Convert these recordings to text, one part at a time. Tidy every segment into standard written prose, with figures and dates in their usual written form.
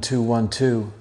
212.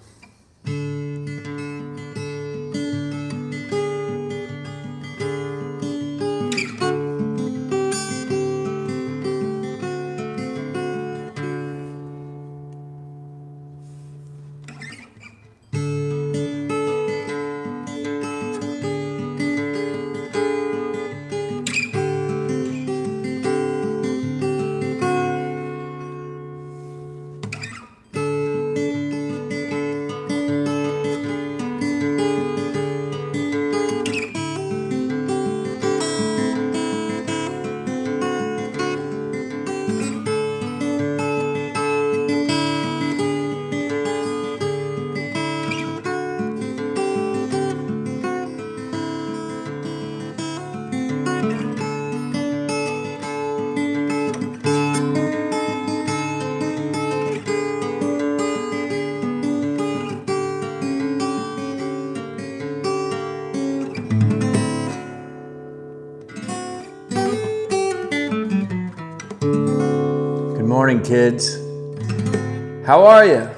Good morning, kids. How are you?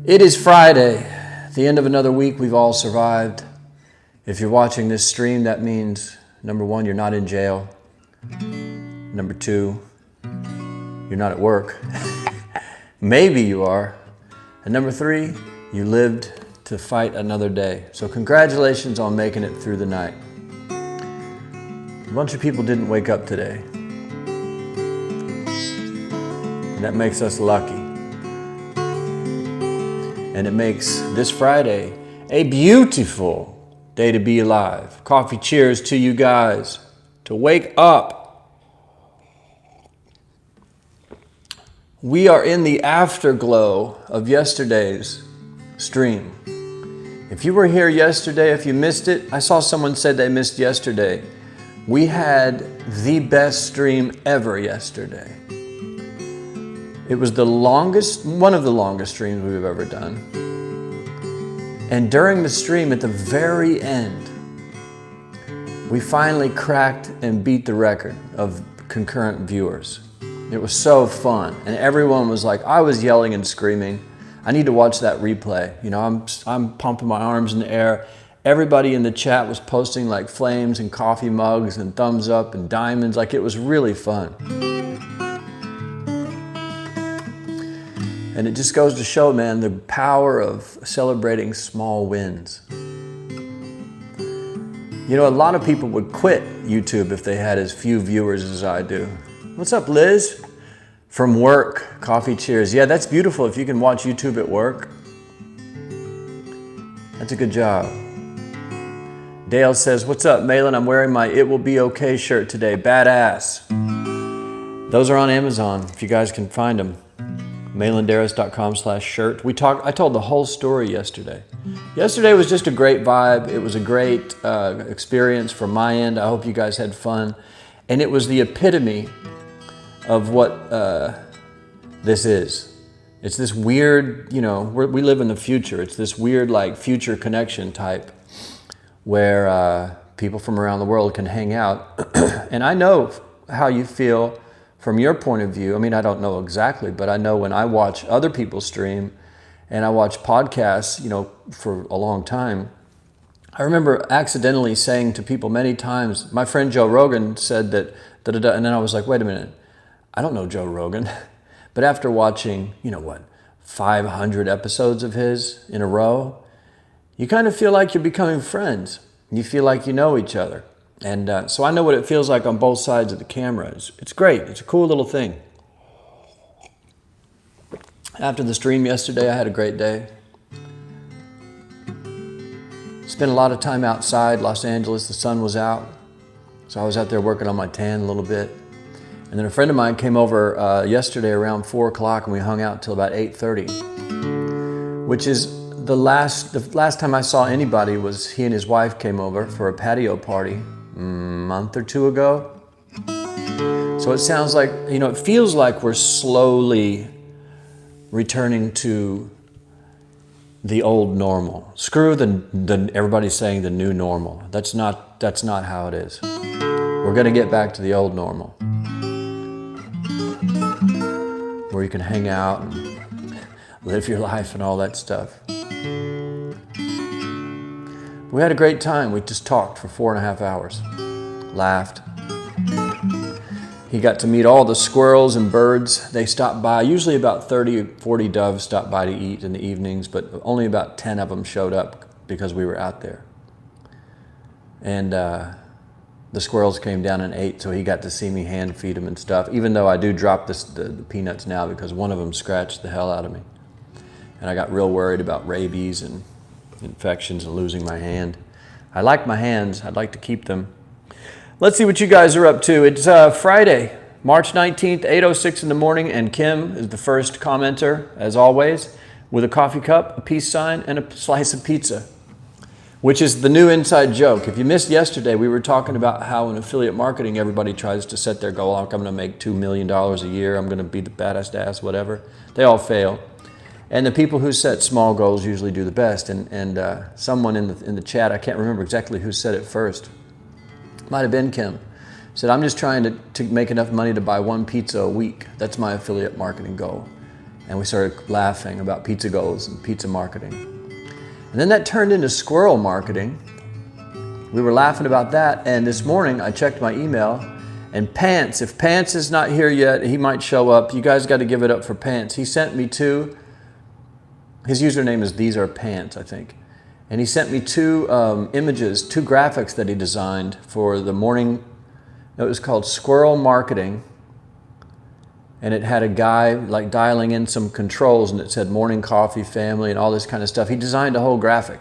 It is Friday, the end of another week. We've all survived. If you're watching this stream, that means, number one, you're not in jail. Number two, you're not at work. Maybe you are. And number three, you lived to fight another day. So congratulations on making it through the night. A bunch of people didn't wake up today. And that makes us lucky. And it makes this Friday a beautiful day to be alive. Coffee cheers to you guys to wake up. We are in the afterglow of yesterday's stream. If you were here yesterday, if you missed it, I saw someone said they missed yesterday. We had the best stream ever yesterday. It was the longest, one of the longest streams we've ever done. And during the stream, at the very end, we finally cracked and beat the record of concurrent viewers. It was so fun. And everyone was like, I was yelling and screaming. I need to watch that replay. You know, I'm pumping my arms in the air. Everybody in the chat was posting like flames and coffee mugs and thumbs up and diamonds. Like, it was really fun. And it just goes to show, man, the power of celebrating small wins. You know, a lot of people would quit YouTube if they had as few viewers as I do. What's up, Liz? From work, coffee cheers. Yeah, that's beautiful if you can watch YouTube at work. That's a good job. Dale says, what's up, Malan? I'm wearing my It Will Be Okay shirt today. Badass. Those are on Amazon, if you guys can find them. malandarras.com/shirt. I told the whole story yesterday. Yesterday was just a great vibe. It was a great experience from my end. I hope you guys had fun. And it was the epitome of what this is. It's this weird, you know, we live in the future. It's this weird like future connection type where people from around the world can hang out. And I know how you feel from your point of view. I mean, I don't know exactly, but I know when I watch other people stream and I watch podcasts, you know, for a long time, I remember accidentally saying to people many times, my friend Joe Rogan said that, da-da-da, and then I was like, wait a minute, I don't know Joe Rogan. But after watching, you know what, 500 episodes of his in a row, you kind of feel like you're becoming friends. You feel like you know each other. And so I know what it feels like on both sides of the camera. It's great. It's a cool little thing. After the stream yesterday, I had a great day. Spent a lot of time outside Los Angeles. The sun was out. So I was out there working on my tan a little bit. And then a friend of mine came over yesterday around 4 o'clock and we hung out till about 8:30, which is the last time I saw anybody was he and his wife came over for a patio party a month or two ago. So it sounds like, you know, it feels like we're slowly returning to the old normal. Screw the everybody's saying the new normal. That's not how it is. We're gonna get back to the old normal, where you can hang out and live your life and all that stuff. We had a great time. We just talked for 4.5 hours, laughed. He got to meet all the squirrels and birds. They stopped by. Usually about 30, 40 doves stopped by to eat in the evenings, but only about 10 of them showed up because we were out there. And the squirrels came down and ate, so he got to see me hand feed them and stuff, even though I do drop the peanuts now because one of them scratched the hell out of me. And I got real worried about rabies and infections and losing my hand. I like my hands. I'd like to keep them. Let's see what you guys are up to. It's Friday, March 19th, 8:06 in the morning, and Kim is the first commenter, as always, with a coffee cup, a peace sign, and a slice of pizza, which is the new inside joke. If you missed yesterday, we were talking about how in affiliate marketing, everybody tries to set their goal. I'm going to make $2 million a year. I'm going to be the baddest ass, whatever. They all fail. And the people who set small goals usually do the best. And someone in the chat, I can't remember exactly who said it first, might have been Kim, said, I'm just trying to make enough money to buy one pizza a week. That's my affiliate marketing goal. And we started laughing about pizza goals and pizza marketing. And then that turned into squirrel marketing. We were laughing about that. And this morning I checked my email, and Pants, if Pants is not here yet, he might show up. You guys got to give it up for Pants. He sent me his username is These Are Pants, I think. And he sent me two images, two graphics that he designed for the morning. It was called Squirrel Marketing. And it had a guy like dialing in some controls, and it said morning coffee, family, and all this kind of stuff. He designed a whole graphic.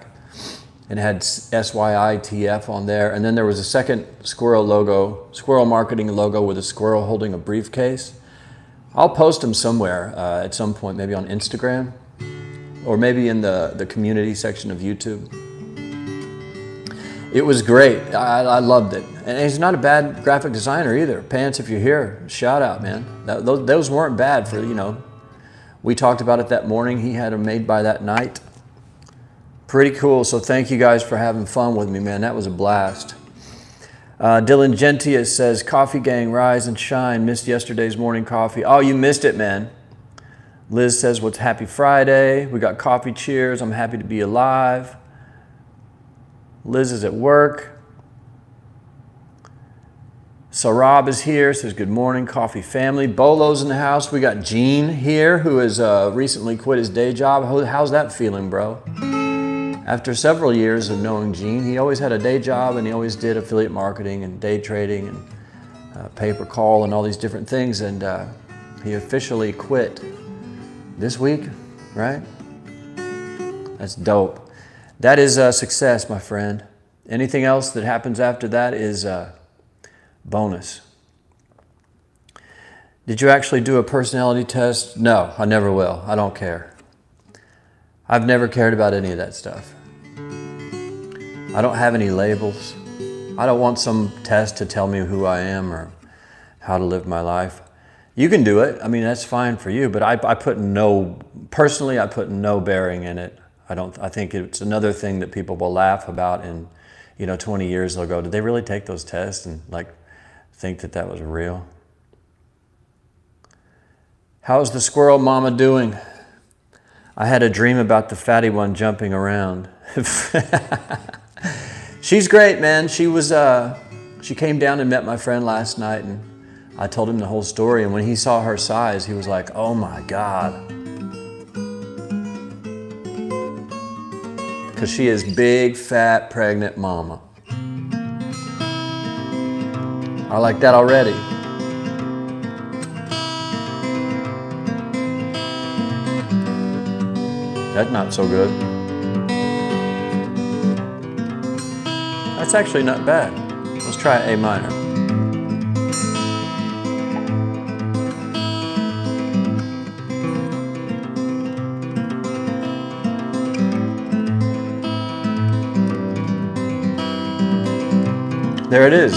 And it had SYITF on there. And then there was a second squirrel logo, Squirrel Marketing logo with a squirrel holding a briefcase. I'll post them somewhere at some point, maybe on Instagram, or maybe in the community section of YouTube. It was great. I loved it. And he's not a bad graphic designer either. Pants, if you're here, shout out, man. Those weren't bad for, we talked about it that morning. He had them made by that night. Pretty cool. So thank you guys for having fun with me, man. That was a blast. Dylan Gentius says, Coffee Gang, rise and shine. Missed yesterday's morning coffee. Oh, you missed it, man. Liz says, what's happy Friday? We got coffee cheers. I'm happy to be alive. Liz is at work. Sarab is here, says good morning, coffee family. Bolo's in the house. We got Gene here, who has recently quit his day job. How's that feeling, bro? After several years of knowing Gene, he always had a day job, and he always did affiliate marketing and day trading and pay-per-call and all these different things, and he officially quit this week, right? That's dope. That is a success, my friend. Anything else that happens after that is a bonus. Did you actually do a personality test? No, I never will. I don't care. I've never cared about any of that stuff. I don't have any labels. I don't want some test to tell me who I am or how to live my life. You can do it. I mean, that's fine for you, but I put no bearing in it. I think it's another thing that people will laugh about in, 20 years they'll go, did they really take those tests and think that was real? How's the squirrel mama doing? I had a dream about the fatty one jumping around. She's great, man. She came down and met my friend last night, and I told him the whole story, and when he saw her size, he was like, oh my God. Because she is big, fat, pregnant mama. I like that already. That's not so good. That's actually not bad. Let's try A minor. There it is.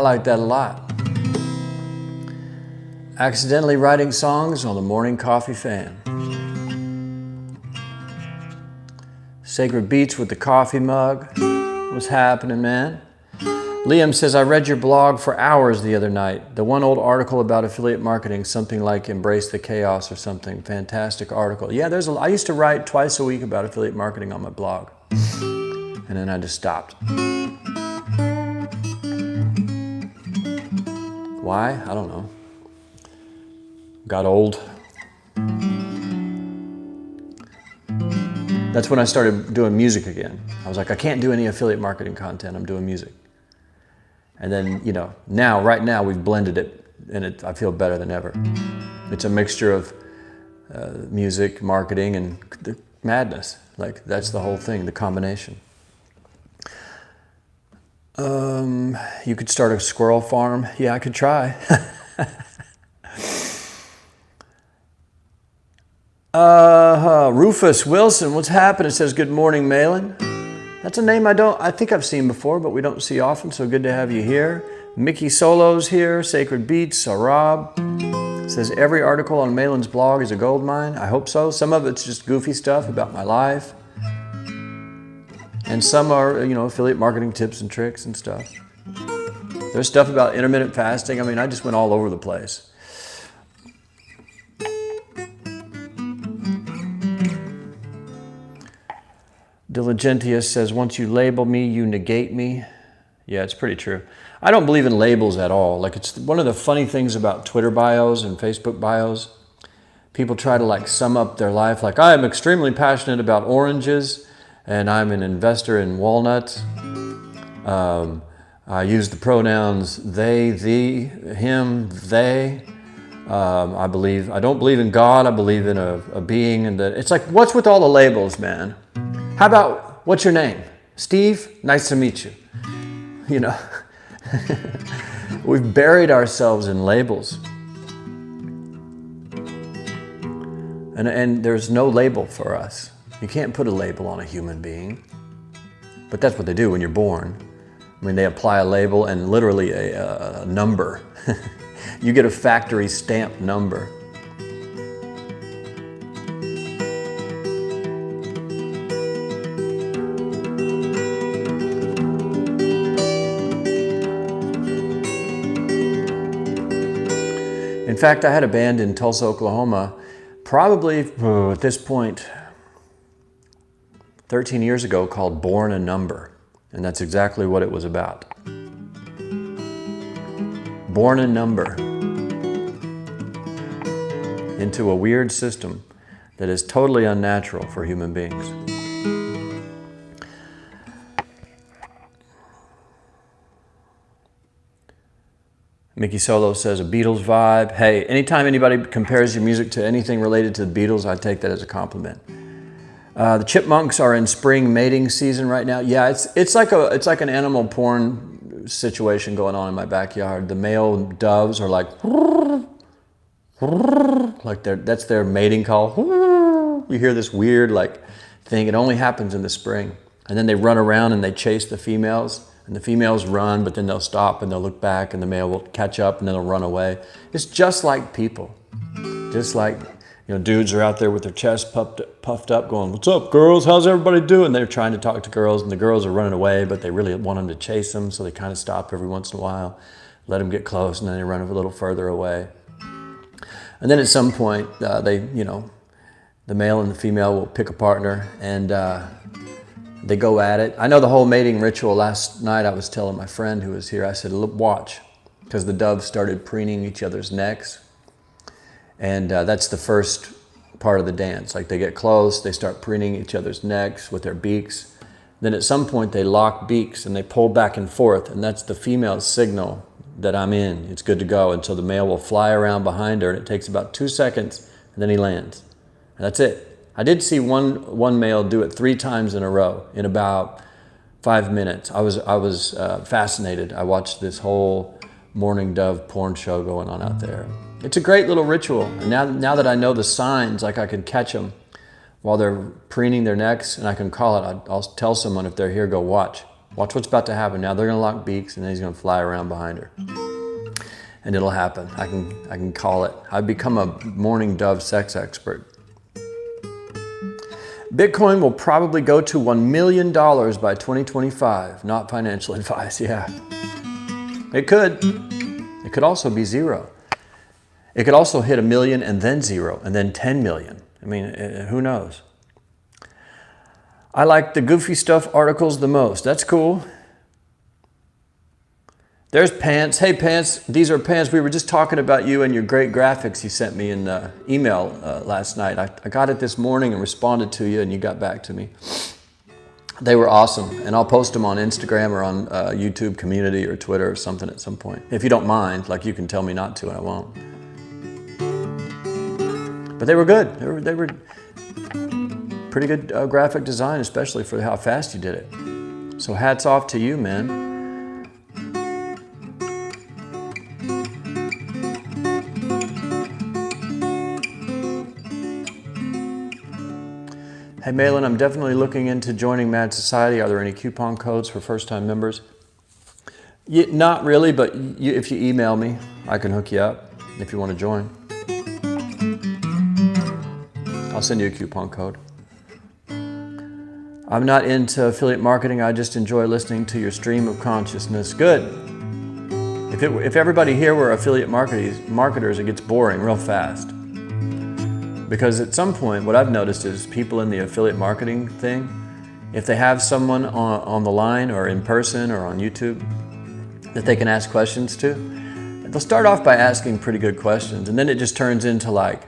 like that a lot. Accidentally writing songs on the morning coffee fan. Sacred Beats with the coffee mug. What's happening, man? Liam says, I read your blog for hours the other night. The one old article about affiliate marketing, something like Embrace the Chaos or something. Fantastic article. Yeah, I used to write twice a week about affiliate marketing on my blog. And then I just stopped. Why? I don't know. Got old. That's when I started doing music again. I was like, I can't do any affiliate marketing content. I'm doing music. And then, you know, right now we've blended it, and I feel better than ever. It's a mixture of music, marketing, and the madness. Like, that's the whole thing, the combination. You could start a squirrel farm. Yeah, I could try. Rufus Wilson, what's happening? Says, good morning, Malan. That's a name I think I've seen before, but we don't see often, so good to have you here. Mickey Solo's here, Sacred Beats, Sarab. Says, every article on Malan's blog is a gold mine. I hope so. Some of it's just goofy stuff about my life. And some are, you know, affiliate marketing tips and tricks and stuff. There's stuff about intermittent fasting. I mean, I just went all over the place. Diligentius says, once you label me, you negate me. Yeah, it's pretty true. I don't believe in labels at all. Like, it's one of the funny things about Twitter bios and Facebook bios. People try to like sum up their life. Like, I am extremely passionate about oranges and I'm an investor in walnuts. I use the pronouns they, thee, him, they. I don't believe in God. I believe in a being. And that it's like, what's with all the labels, man? How about, what's your name? Steve? Nice to meet you. You know, we've buried ourselves in labels. And there's no label for us. You can't put a label on a human being. But that's what they do when you're born. I mean, they apply a label and literally a number. You get a factory stamped number. In fact, I had a band in Tulsa, Oklahoma, probably at this point, 13 years ago, called Born a Number. And that's exactly what it was about. Born a number into a weird system that is totally unnatural for human beings. Mickey Solo says, a Beatles vibe. Hey, anytime anybody compares your music to anything related to the Beatles, I take that as a compliment. The chipmunks are in spring mating season right now. Yeah, it's like an animal porn situation going on in my backyard. The male doves are like that's their mating call. You hear this weird like thing. It only happens in the spring. And then they run around and they chase the females. And the females run, but then they'll stop and they'll look back and the male will catch up and then they'll run away. It's just like people. Just like, you know, dudes are out there with their chest puffed up going, what's up, girls? How's everybody doing? They're trying to talk to girls and the girls are running away, but they really want them to chase them. So they kind of stop every once in a while, let them get close, and then they run a little further away. And then at some point, the male and the female will pick a partner and they go at it. I know the whole mating ritual. Last night I was telling my friend who was here, I said, look, watch, because the doves started preening each other's necks. And that's the first part of the dance. Like, they get close, they start preening each other's necks with their beaks. Then at some point they lock beaks and they pull back and forth, and that's the female's signal that I'm in, it's good to go. And so the male will fly around behind her, and it takes about 2 seconds, and then he lands. And that's it. I did see one male do it 3 times in a row in about 5 minutes. I was fascinated. I watched this whole mourning dove porn show going on out there. It's a great little ritual. And now that I know the signs, like I can catch them while they're preening their necks, and I can call it. I'll tell someone if they're here, go watch Watch what's about to happen. Now they're going to lock beaks, and then he's going to fly around behind her. And it'll happen. I can call it. I've become a morning dove sex expert. Bitcoin will probably go to $1 million by 2025. Not financial advice, yeah. It could. It could also be zero. It could also hit 1 million and then zero and then 10 million. I mean, who knows? I like the goofy stuff articles the most. That's cool. There's Pants. Hey, Pants. These are Pants. We were just talking about you and your great graphics you sent me in email last night. I got it this morning and responded to you, and you got back to me. They were awesome, and I'll post them on Instagram or on YouTube community or Twitter or something at some point. If you don't mind, like you can tell me not to and I won't. But they were good. They were pretty good graphic design, especially for how fast you did it. So hats off to you, man. Hey Malan, I'm definitely looking into joining Mad Society. Are there any coupon codes for first-time members? Not really, but if you email me, I can hook you up if you want to join. I'll send you a coupon code. I'm not into affiliate marketing. I just enjoy listening to your stream of consciousness. Good. If everybody here were affiliate marketers, it gets boring real fast. Because at some point, what I've noticed is people in the affiliate marketing thing, if they have someone on the line or in person or on YouTube that they can ask questions to, they'll start off by asking pretty good questions, and then it just turns into like,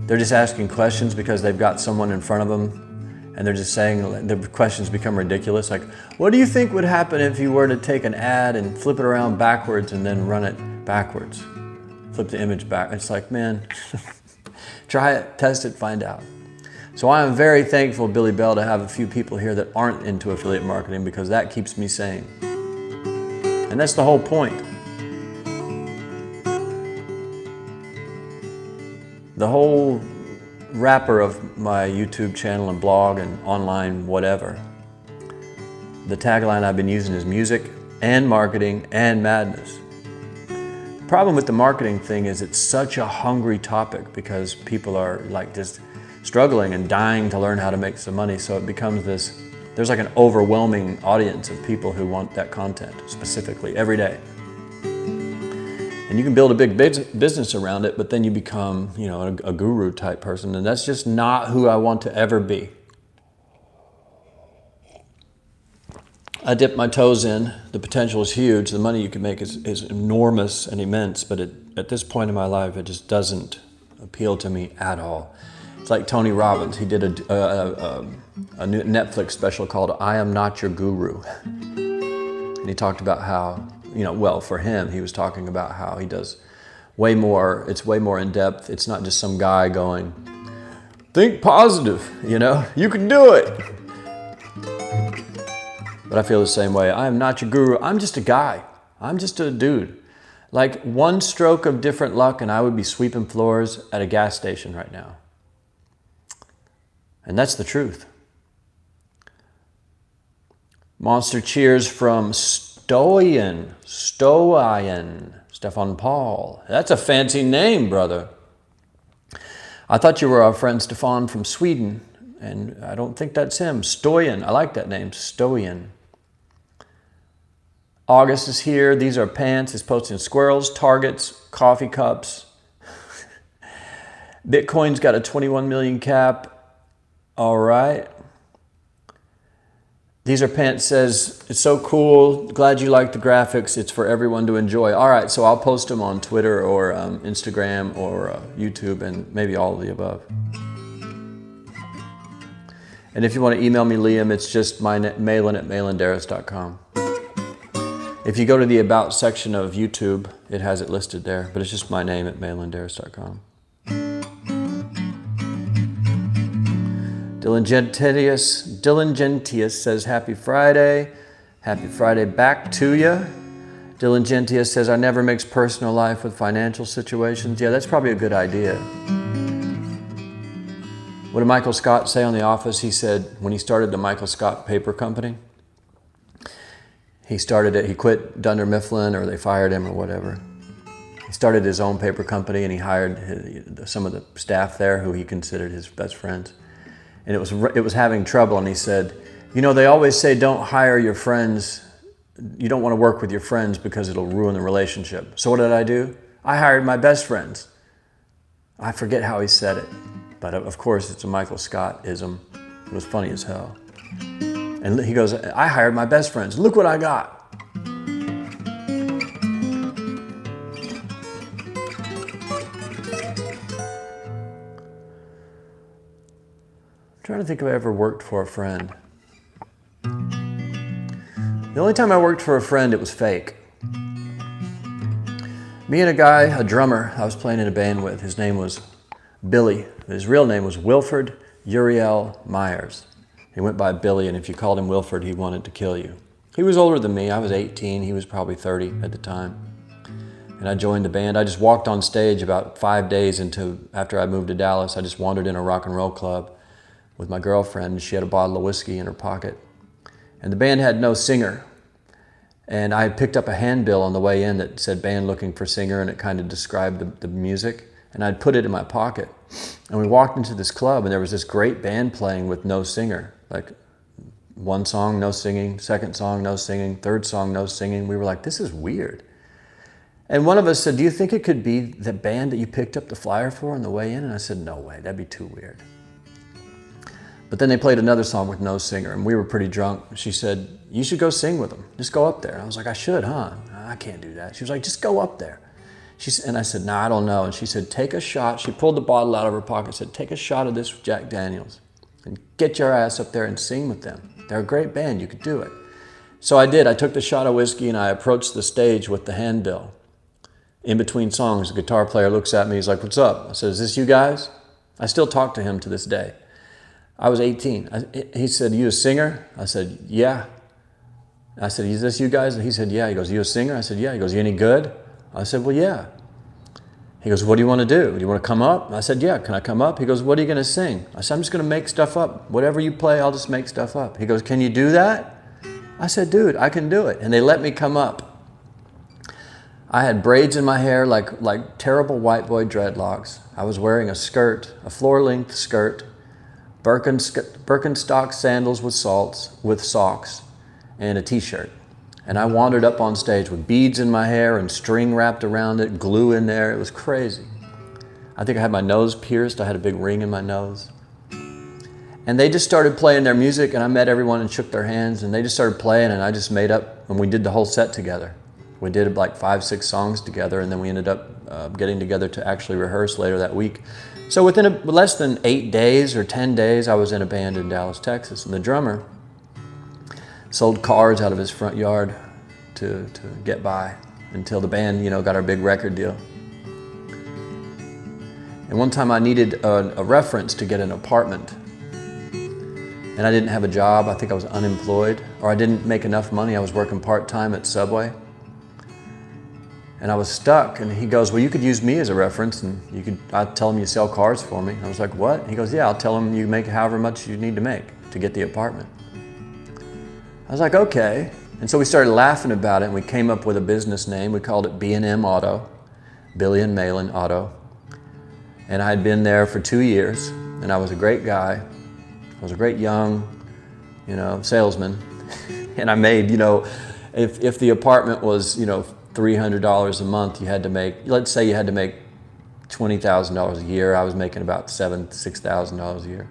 they're just asking questions because they've got someone in front of them, and they're just saying, the questions become ridiculous. Like, what do you think would happen if you were to take an ad and flip it around backwards and then run it backwards? Flip the image back. It's like, man, try it, test it, find out. So I am very thankful, Billy Bell, to have a few people here that aren't into affiliate marketing, because that keeps me sane. And that's the whole point. The whole wrapper of my YouTube channel and blog and online whatever, the tagline I've been using is music and marketing and madness. The problem with the marketing thing is it's such a hungry topic because people are like just struggling and dying to learn how to make some money. So it becomes this, there's like an overwhelming audience of people who want that content specifically every day. And you can build a big business around it, but then you become, you know, a guru type person, and that's just not who I want to ever be. I dipped my toes in. The potential is huge. The money you can make is enormous and immense, but at this point in my life, it just doesn't appeal to me at all. It's like Tony Robbins. He did a new Netflix special called I Am Not Your Guru. And he talked about how, you know, well, for him, he was talking about how he does way more, it's way more in depth. It's not just some guy going, think positive, you know, you can do it. But I feel the same way. I am not your guru. I'm just a guy. I'm just a dude. Like one stroke of different luck and I would be sweeping floors at a gas station right now. And that's the truth. Monster cheers from Stefan Paul. That's a fancy name, brother. I thought you were our friend Stefan from Sweden, and I don't think that's him. Stoyan, I like that name, Stoyan. August is here. These are pants. He's posting squirrels, targets, coffee cups. Bitcoin's got a 21 million cap. All right. These are pants says, it's so cool. Glad you like the graphics. It's for everyone to enjoy. All right, so I'll post them on Twitter or Instagram or YouTube and maybe all of the above. And if you want to email me, Liam, it's just Malan@malandarras.com. If you go to the About section of YouTube, it has it listed there, but it's just my name at Malandarras.com. Dylan Gentius says, happy Friday. Happy Friday back to you. Dylan Gentius says, I never mix personal life with financial situations. Yeah, that's probably a good idea. What did Michael Scott say on The Office? He said, when he started the Michael Scott Paper Company, he started it. He quit Dunder Mifflin, or they fired him or whatever. He started his own paper company, and he hired some of the staff there who he considered his best friends. And it was having trouble, and he said, you know, they always say don't hire your friends. You don't want to work with your friends because it'll ruin the relationship. So what did I do? I hired my best friends. I forget how he said it, but of course it's a Michael Scott-ism. It was funny as hell. And he goes, I hired my best friends. Look what I got. I'm trying to think if I ever worked for a friend. The only time I worked for a friend, it was fake. Me and a guy, a drummer, I was playing in a band with, his name was Billy. His real name was Wilford Uriel Myers. He went by Billy, and if you called him Wilford, he wanted to kill you. He was older than me. I was 18. He was probably 30 at the time. And I joined the band. I just walked on stage about 5 days after I moved to Dallas. I just wandered in a rock and roll club with my girlfriend. She had a bottle of whiskey in her pocket. And the band had no singer. And I had picked up a handbill on the way in that said band looking for singer, and it kind of described the music. And I'd put it in my pocket. And we walked into this club, and there was this great band playing with no singer. Like one song, no singing, second song, no singing, third song, no singing. We were like, this is weird. And one of us said, do you think it could be the band that you picked up the flyer for on the way in? And I said, no way, that'd be too weird. But then they played another song with no singer, and we were pretty drunk. She said, you should go sing with them. Just go up there. I was like, I should, huh? I can't do that. She was like, just go up there. And I said, no, I don't know. And she said, take a shot. She pulled the bottle out of her pocket and said, take a shot of this Jack Daniels and get your ass up there and sing with them. They're a great band. You could do it. So I did. I took the shot of whiskey, and I approached the stage with the handbill. In between songs, the guitar player looks at me. He's like, what's up? I said, is this you guys? I still talk to him to this day. I was 18. He said, you a singer? I said, yeah. I said, is this you guys? And he said, yeah. He goes, you a singer? I said, yeah. He goes, you any good? I said, well, yeah. He goes, what do you want to do? Do you want to come up? I said, yeah, can I come up? He goes, what are you going to sing? I said, I'm just going to make stuff up. Whatever you play, I'll just make stuff up. He goes, can you do that? I said, dude, I can do it. And they let me come up. I had braids in my hair like terrible white boy dreadlocks. I was wearing a skirt, a floor-length skirt, Birkenstock sandals with socks, and a t-shirt. And I wandered up on stage with beads in my hair and string wrapped around it, glue in there. It was crazy. I think I had my nose pierced. I had a big ring in my nose. And they just started playing their music, and I met everyone and shook their hands, and they just started playing, and I just made up, and we did the whole set together. We did like 5, 6 songs together, and then we ended up getting together to actually rehearse later that week. So within less than 8 days or 10 days, I was in a band in Dallas, Texas, and the drummer sold cars out of his front yard to get by until the band, got our big record deal. And one time I needed a reference to get an apartment, and I didn't have a job. I think I was unemployed, or I didn't make enough money. I was working part-time at Subway. And I was stuck, and he goes, well, you could use me as a reference, and I'd tell him you sell cars for me. I was like, what? He goes, yeah, I'll tell him you make however much you need to make to get the apartment. I was like, okay. And so we started laughing about it, and we came up with a business name. We called it B&M Auto, Billy and Malan Auto. And I had been there for 2 years, and I was a great guy. I was a great young, salesman. And I made, if the apartment was, $300 a month, you had to make, let's say you had to make $20,000 a year. I was making about $6,000 a year.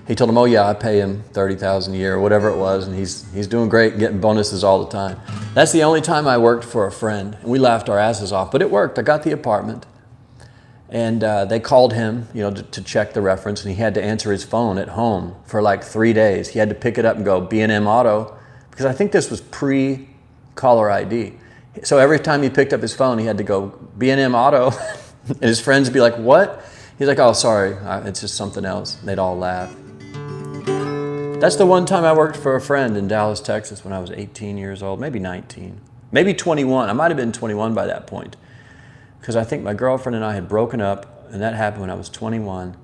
He told him, oh yeah, I pay him $30,000 a year or whatever it was, and he's doing great, getting bonuses all the time. That's the only time I worked for a friend, and we laughed our asses off, but it worked. I got the apartment, and they called him, to check the reference, and he had to answer his phone at home for like 3 days. He had to pick it up and go, B&M Auto, because I think this was pre-caller ID. So every time he picked up his phone, he had to go, B&M Auto, and his friends would be like, what? He's like, oh, sorry, it's just something else. And they'd all laugh. That's the one time I worked for a friend in Dallas, Texas when I was 18 years old, maybe 19, maybe 21. I might have been 21 by that point, because I think my girlfriend and I had broken up, and that happened when I was 21.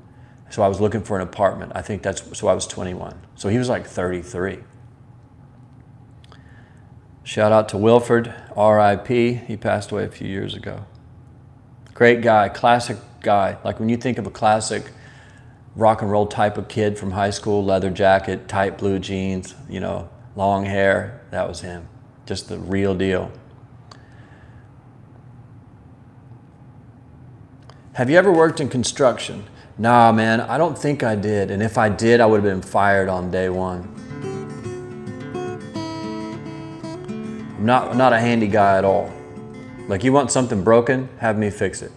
So I was looking for an apartment. I think so I was 21. So he was like 33. Shout out to Wilford, R.I.P. He passed away a few years ago. Great guy, classic guy. Like when you think of a classic rock and roll type of kid from high school, leather jacket, tight blue jeans, you know, long hair, that was him. Just the real deal. Have you ever worked in construction? Nah, man, I don't think I did. And if I did, I would have been fired on day one. I'm not a handy guy at all. Like, you want something broken, have me fix it.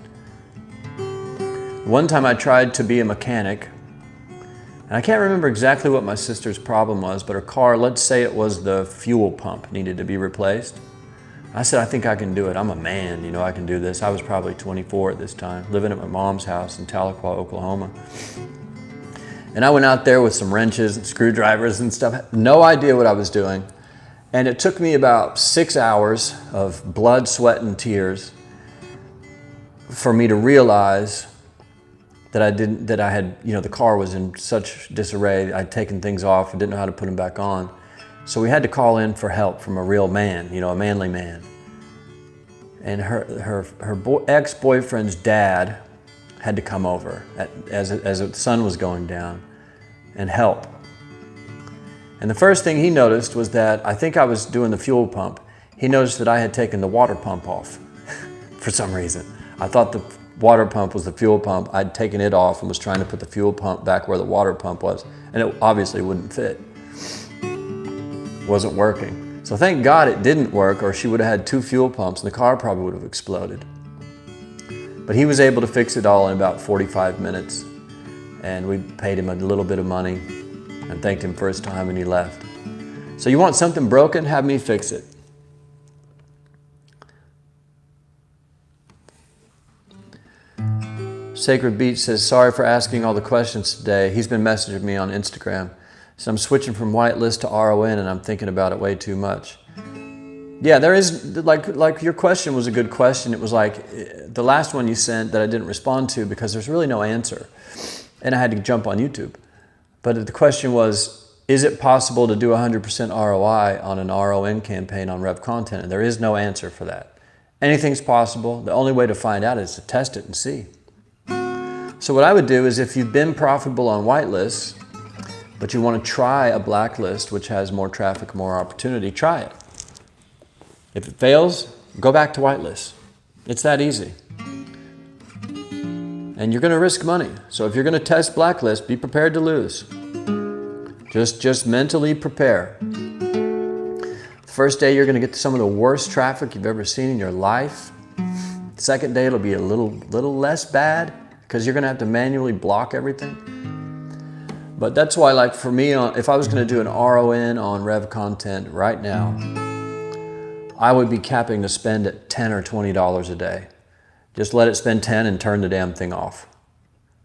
One time I tried to be a mechanic, and I can't remember exactly what my sister's problem was, but her car, let's say it was the fuel pump needed to be replaced. I said, I think I can do it. I'm a man, you know, I can do this. I was probably 24 at this time, living at my mom's house in Tahlequah, Oklahoma. And I went out there with some wrenches and screwdrivers and stuff, no idea what I was doing. And it took me about 6 hours of blood, sweat, and tears for me to realize that I had, you know, the car was in such disarray. I'd taken things off and didn't know how to put them back on. So we had to call in for help from a real man, you know, a manly man. And her ex-boyfriend's dad had to come over as the sun was going down and help. And the first thing he noticed was that I think I was doing the fuel pump. He noticed that I had taken the water pump off for some reason. I thought the water pump was the fuel pump. I'd taken it off and was trying to put the fuel pump back where the water pump was, and it obviously wouldn't fit. Wasn't working. So thank God it didn't work, or she would have had 2 fuel pumps and the car probably would have exploded. But he was able to fix it all in about 45 minutes, and we paid him a little bit of money and thanked him for his time, and he left. So you want something broken? Have me fix it. Sacred Beach says, sorry for asking all the questions today. He's been messaging me on Instagram. So I'm switching from whitelist to RON, and I'm thinking about it way too much. Yeah, there is, like your question was a good question. It was like the last one you sent that I didn't respond to because there's really no answer. And I had to jump on YouTube. But the question was, is it possible to do 100% ROI on an RON campaign on Rev Content? And there is no answer for that. Anything's possible. The only way to find out is to test it and see. So what I would do is, if you've been profitable on whitelists, but you want to try a blacklist, which has more traffic, more opportunity, try it. If it fails, go back to whitelist. It's that easy. And you're going to risk money. So if you're going to test blacklist, be prepared to lose. Just mentally prepare. The first day, you're going to get some of the worst traffic you've ever seen in your life. The second day, it'll be a little less bad because you're going to have to manually block everything. But that's why, like for me, if I was going to do an RON on Rev Content right now, I would be capping the spend at $10 or $20 a day. Just let it spend 10 and turn the damn thing off.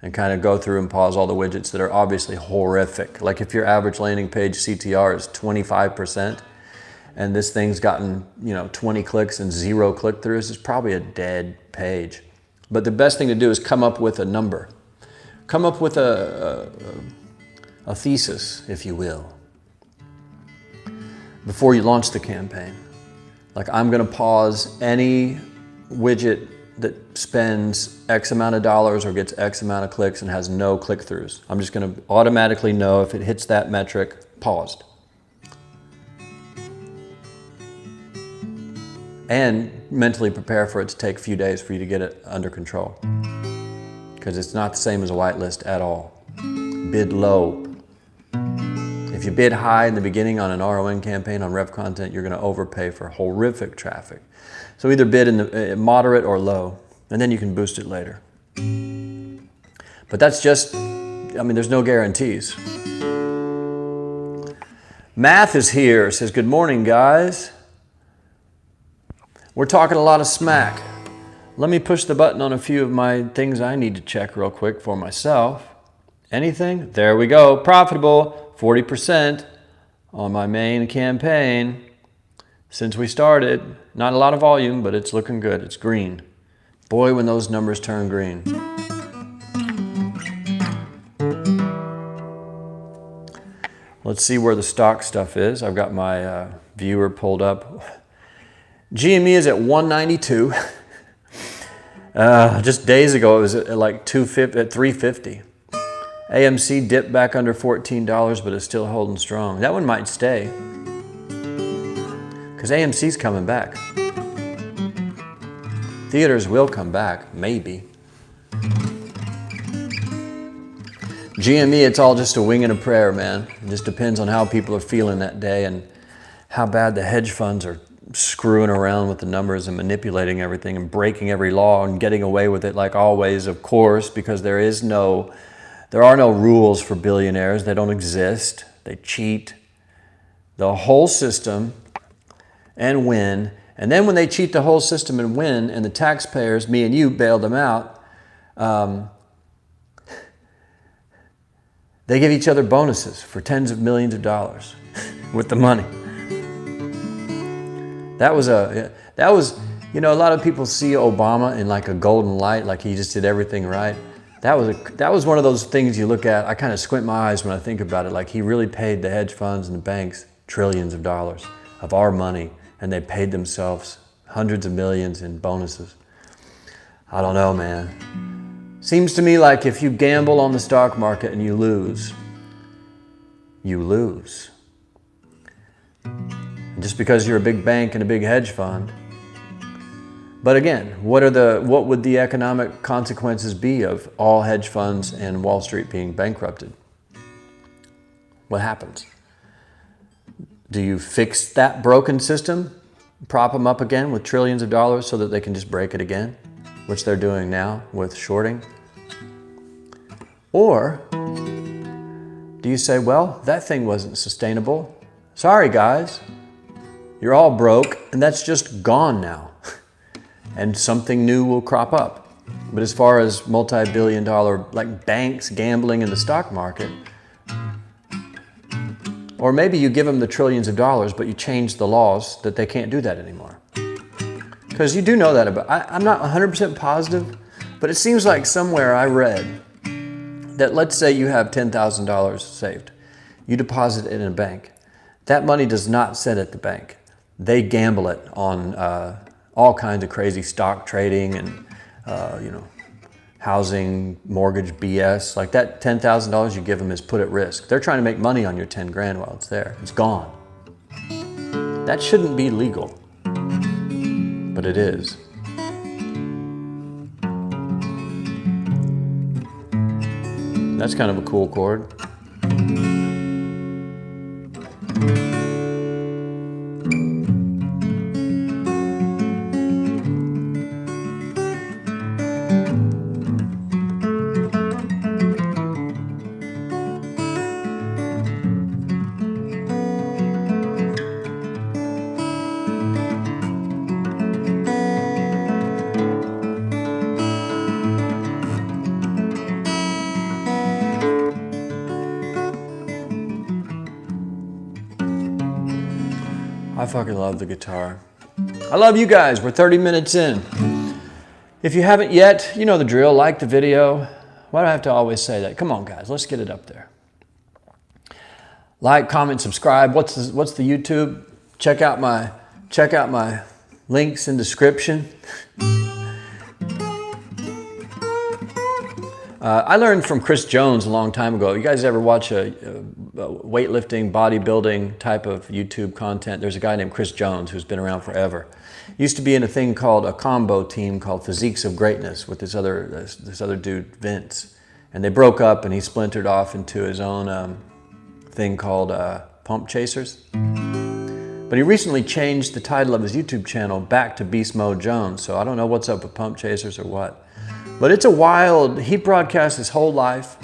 And kind of go through and pause all the widgets that are obviously horrific. Like if your average landing page CTR is 25%, and this thing's gotten, 20 clicks and 0 click-throughs, it's probably a dead page. But the best thing to do is come up with a number. Come up with a thesis, if you will, before you launch the campaign. Like, I'm going to pause any widget that spends X amount of dollars or gets X amount of clicks and has no click-throughs. I'm just going to automatically know if it hits that metric, paused. And mentally prepare for it to take a few days for you to get it under control. Because it's not the same as a whitelist at all. Bid low. If you bid high in the beginning on an RON campaign on Rev Content, you're going to overpay for horrific traffic. So either bid in the moderate or low, and then you can boost it later. But that's just, there's no guarantees. Math is here, says, good morning, guys. We're talking a lot of smack. Let me push the button on a few of my things I need to check real quick for myself. Anything? There we go. Profitable, 40% on my main campaign since we started. Not a lot of volume, but it's looking good. It's green. Boy, when those numbers turn green. Let's see where the stock stuff is. I've got my viewer pulled up. GME is at 192. Just days ago, it was at like 350. AMC dipped back under $14, but it's still holding strong. That one might stay, because AMC's coming back. Theaters will come back, maybe. GME, it's all just a wing and a prayer, man. It just depends on how people are feeling that day and how bad the hedge funds are screwing around with the numbers and manipulating everything and breaking every law and getting away with it like always, of course, because there are no rules for billionaires. They don't exist. They cheat the whole system and win. And then when they cheat the whole system and win, and the taxpayers, me and you, bail them out, they give each other bonuses for tens of millions of dollars with the money. That was, you know, a lot of people see Obama in like a golden light, like he just did everything right. That was one of those things you look at, I kind of squint my eyes when I think about it, like he really paid the hedge funds and the banks trillions of dollars of our money, and they paid themselves hundreds of millions in bonuses. I don't know, man. Seems to me like if you gamble on the stock market and you lose, you lose. And just because you're a big bank and a big hedge fund. But again, what would the economic consequences be of all hedge funds and Wall Street being bankrupted? What happens? Do you fix that broken system, prop them up again with trillions of dollars so that they can just break it again, which they're doing now with shorting? Or do you say, well, that thing wasn't sustainable. Sorry, guys. You're all broke, and that's just gone now. And something new will crop up. But as far as multi-billion dollar, like banks gambling in the stock market, or maybe you give them the trillions of dollars, but you change the laws that they can't do that anymore. Because you do know that about, I'm not 100% positive, but it seems like somewhere I read that let's say you have $10,000 saved. You deposit it in a bank. That money does not sit at the bank. They gamble it on all kinds of crazy stock trading and housing, mortgage BS. Like that $10,000 you give them is put at risk. They're trying to make money on your 10 grand while it's there. It's gone. That shouldn't be legal, but it is. That's kind of a cool chord. I fucking love the guitar. I love you guys. We're 30 minutes in. If you haven't yet, you know the drill. Like the video. Why do I have to always say that? Come on, guys. Let's get it up there. Like, comment, subscribe. What's the YouTube? Check out my links in description. I learned from Chris Jones a long time ago. You guys ever watch a weightlifting, bodybuilding type of YouTube content? There's a guy named Chris Jones who's been around forever. Used to be in a thing called a combo team called Physiques of Greatness with this other dude, Vince. And they broke up and he splintered off into his own thing called Pump Chasers. But he recently changed the title of his YouTube channel back to Beast Mode Jones. So I don't know what's up with Pump Chasers or what. But it's a wild, he broadcasts his whole life.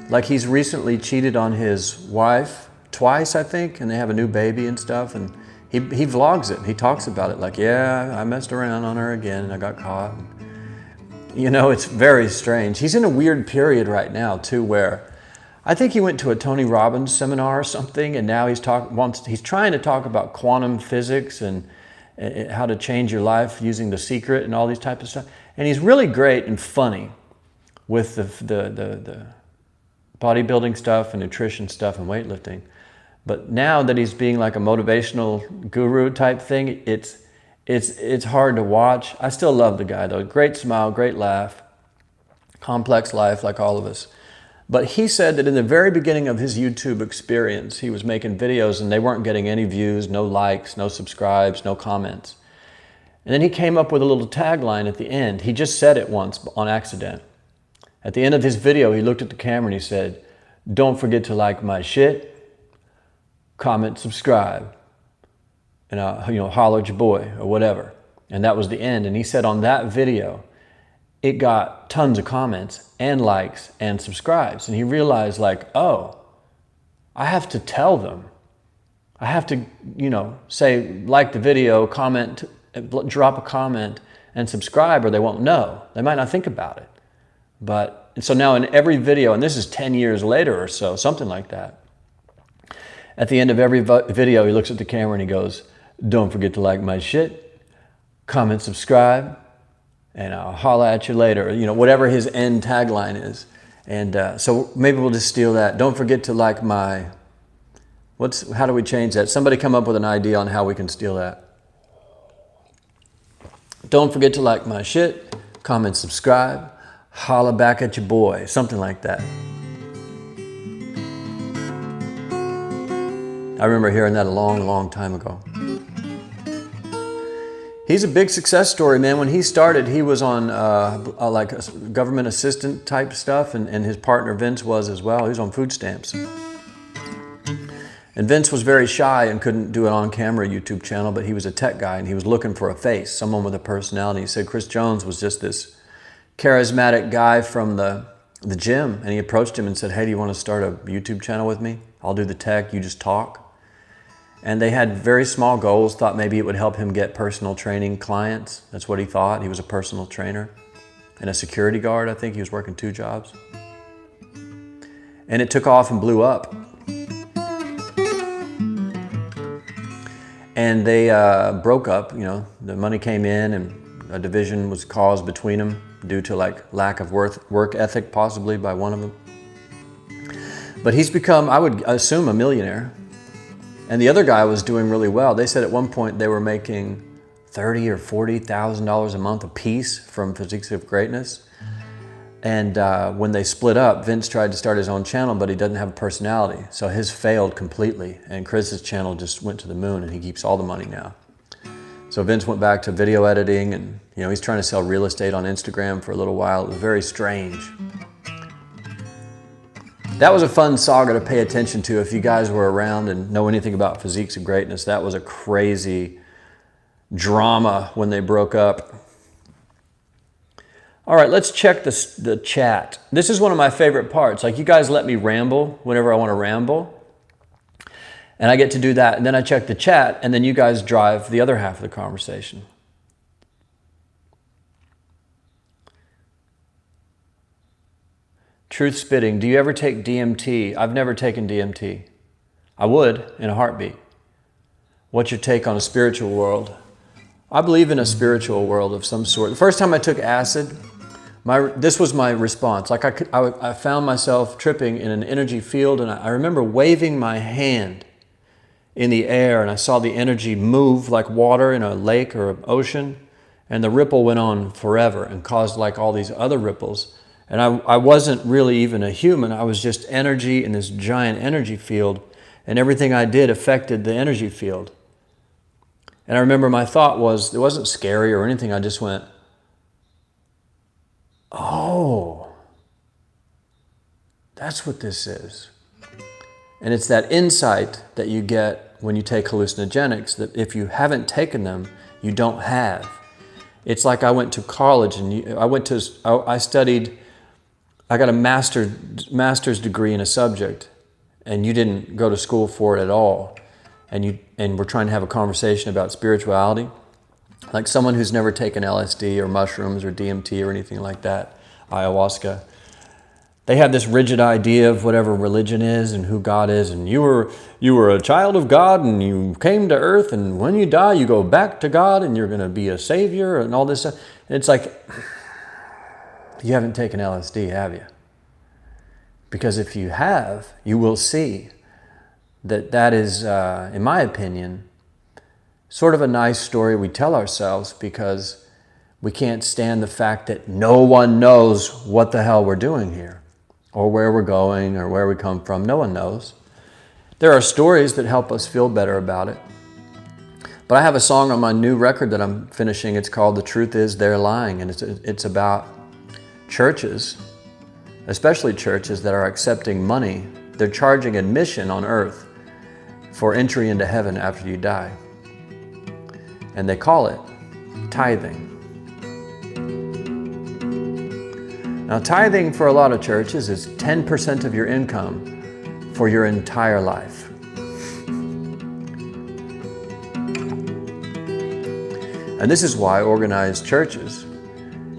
Like he's recently cheated on his wife twice, I think, and they have a new baby and stuff. And he vlogs it. He talks about it like, yeah, I messed around on her again and I got caught. You know, it's very strange. He's in a weird period right now too, where I think he went to a Tony Robbins seminar or something, and now he's trying to talk about quantum physics and how to change your life using The Secret and all these types of stuff. And he's really great and funny with the bodybuilding stuff and nutrition stuff and weightlifting. But now that he's being like a motivational guru type thing, It's hard to watch. I still love the guy though. Great smile, great laugh, complex life like all of us. But he said that in the very beginning of his YouTube experience, he was making videos and they weren't getting any views, no likes, no subscribes, no comments. And then he came up with a little tagline at the end. He just said it once on accident. At the end of his video, he looked at the camera and he said, "Don't forget to like my shit, comment, subscribe, and holler at your boy," or whatever. And that was the end. And he said on that video, it got tons of comments and likes and subscribes. And he realized like, oh, I have to tell them. I have to, say, like the video, comment, drop a comment and subscribe, or they won't know. They might not think about it. But so now in every video, and this is 10 years later or so, something like that, at the end of every video, he looks at the camera and he goes, "Don't forget to like my shit, comment, subscribe, and I'll holla at you later." Whatever his end tagline is. And so maybe we'll just steal that. Don't forget to like my, how do we change that? Somebody come up with an idea on how we can steal that. Don't forget to like my shit, comment, subscribe, holla back at your boy, something like that. I remember hearing that a long, long time ago. He's a big success story, man. When he started, he was on like a government assistant type stuff, and his partner Vince was as well. He was on food stamps. And Vince was very shy and couldn't do an on-camera YouTube channel, but he was a tech guy and he was looking for a face, someone with a personality. He said Chris Jones was just this charismatic guy from the gym, and he approached him and said, "Hey, do you want to start a YouTube channel with me? I'll do the tech, you just talk." And they had very small goals, thought maybe it would help him get personal training clients. That's what he thought. He was a personal trainer and a security guard. I think he was working 2 jobs. And it took off and blew up. And they broke up, the money came in and a division was caused between them due to lack of work ethic possibly by one of them. But he's become, I would assume, a millionaire. And the other guy was doing really well. They said at one point they were making $30,000 or $40,000 a month apiece from Physiques of Greatness. And when they split up, Vince tried to start his own channel, but he doesn't have a personality. So his failed completely. And Chris's channel just went to the moon, and he keeps all the money now. So Vince went back to video editing, and he's trying to sell real estate on Instagram for a little while. It was very strange. That was a fun saga to pay attention to if you guys were around and know anything about Physiques of Greatness. That was a crazy drama when they broke up. All right, let's check the chat. This is one of my favorite parts. You guys let me ramble whenever I want to ramble. And I get to do that. And then I check the chat, and then you guys drive the other half of the conversation. Truth Spitting, do you ever take DMT? I've never taken DMT. I would in a heartbeat. What's your take on a spiritual world? I believe in a spiritual world of some sort. The first time I took acid, this was my response. I found myself tripping in an energy field, and I remember waving my hand in the air, and I saw the energy move like water in a lake or an ocean, and the ripple went on forever and caused all these other ripples. And I wasn't really even a human. I was just energy in this giant energy field, and everything I did affected the energy field. And I remember my thought was, it wasn't scary or anything. I just went, oh, that's what this is. And it's that insight that you get when you take hallucinogenics, that if you haven't taken them, you don't have. It's like I went to college and I studied, I got a master's degree in a subject, and you didn't go to school for it at all. And we're trying to have a conversation about spirituality. Like someone who's never taken LSD or mushrooms or DMT or anything like that, ayahuasca. They have this rigid idea of whatever religion is and who God is, and you were a child of God and you came to earth, and when you die you go back to God and you're going to be a savior and all this stuff. And it's like, you haven't taken LSD, have you? Because if you have, you will see that is, in my opinion, sort of a nice story we tell ourselves because we can't stand the fact that no one knows what the hell we're doing here, or where we're going, or where we come from. No one knows. There are stories that help us feel better about it. But I have a song on my new record that I'm finishing. It's called The Truth Is They're Lying, and it's about churches, especially churches that are accepting money. They're charging admission on earth for entry into heaven after you die. And they call it tithing. Now, tithing for a lot of churches is 10% of your income for your entire life. And this is why organized churches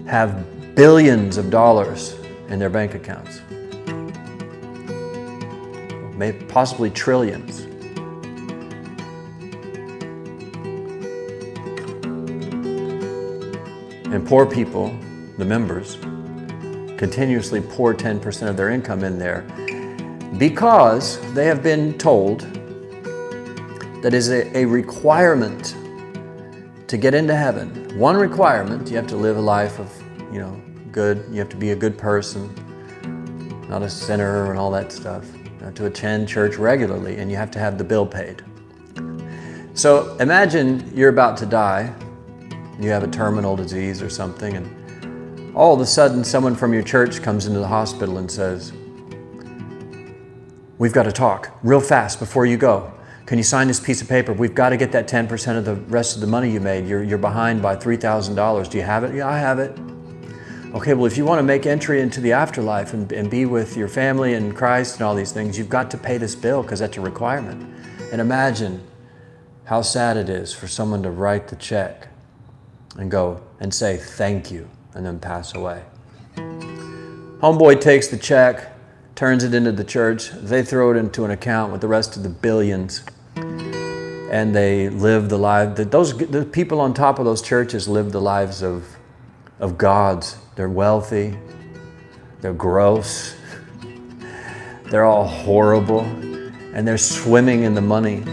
have billions of dollars in their bank accounts. Maybe possibly trillions. And poor people, the members, continuously pour 10% of their income in there because they have been told that is a requirement to get into heaven. One requirement: you have to live a life of, good. You have to be a good person, not a sinner and all that stuff. You have to attend church regularly, and you have to have the bill paid. So imagine you're about to die. You have a terminal disease or something, and all of a sudden someone from your church comes into the hospital and says, "We've got to talk real fast before you go. Can you sign this piece of paper? We've got to get that 10% of the rest of the money you made. You're behind by $3,000. Do you have it?" "Yeah, I have it." "Okay, well, if you want to make entry into the afterlife and be with your family and Christ and all these things, you've got to pay this bill because that's a requirement." And imagine how sad it is for someone to write the check and go and say thank you and then pass away. Homeboy takes the check, turns it into the church. They throw it into an account with the rest of the billions, and they live the life. The people on top of those churches live the lives of gods. They're wealthy. They're gross. They're all horrible, and they're swimming in the money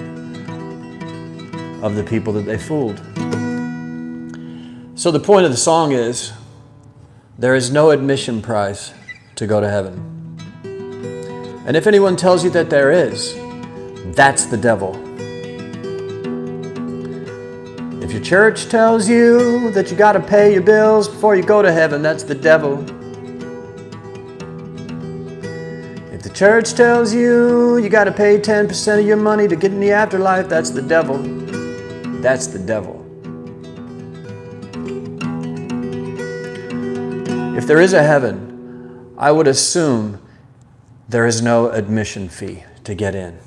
of the people that they fooled. So the point of the song is, there is no admission price to go to heaven. And if anyone tells you that there is, that's the devil. If your church tells you that you got to pay your bills before you go to heaven, that's the devil. If the church tells you you got to pay 10% of your money to get in the afterlife, that's the devil. That's the devil. If there is a heaven, I would assume there is no admission fee to get in.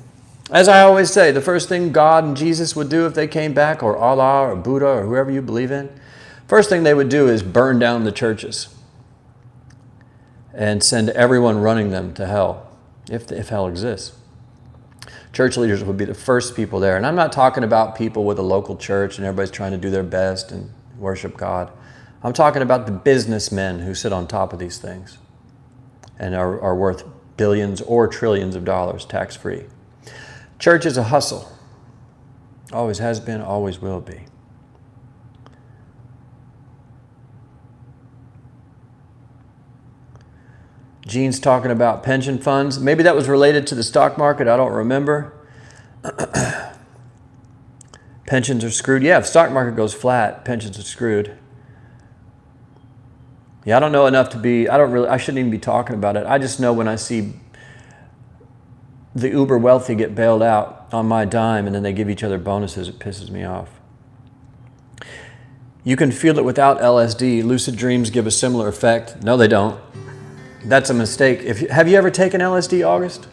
As I always say, the first thing God and Jesus would do if they came back, or Allah or Buddha or whoever you believe in, first thing they would do is burn down the churches and send everyone running them to hell, if hell exists. Church leaders would be the first people there. And I'm not talking about people with a local church and everybody's trying to do their best and worship God. I'm talking about the businessmen who sit on top of these things and are worth billions or trillions of dollars tax-free. Church is a hustle. Always has been, always will be. Gene's talking about pension funds. Maybe that was related to the stock market. I don't remember. Pensions are screwed. Yeah, if the stock market goes flat, pensions are screwed. Yeah, I don't know enough to be, I shouldn't even be talking about it. I just know when I see the uber wealthy get bailed out on my dime and then they give each other bonuses, it pisses me off. You can feel it without LSD. Lucid dreams give a similar effect. No, they don't. That's a mistake. Have you ever taken LSD, August?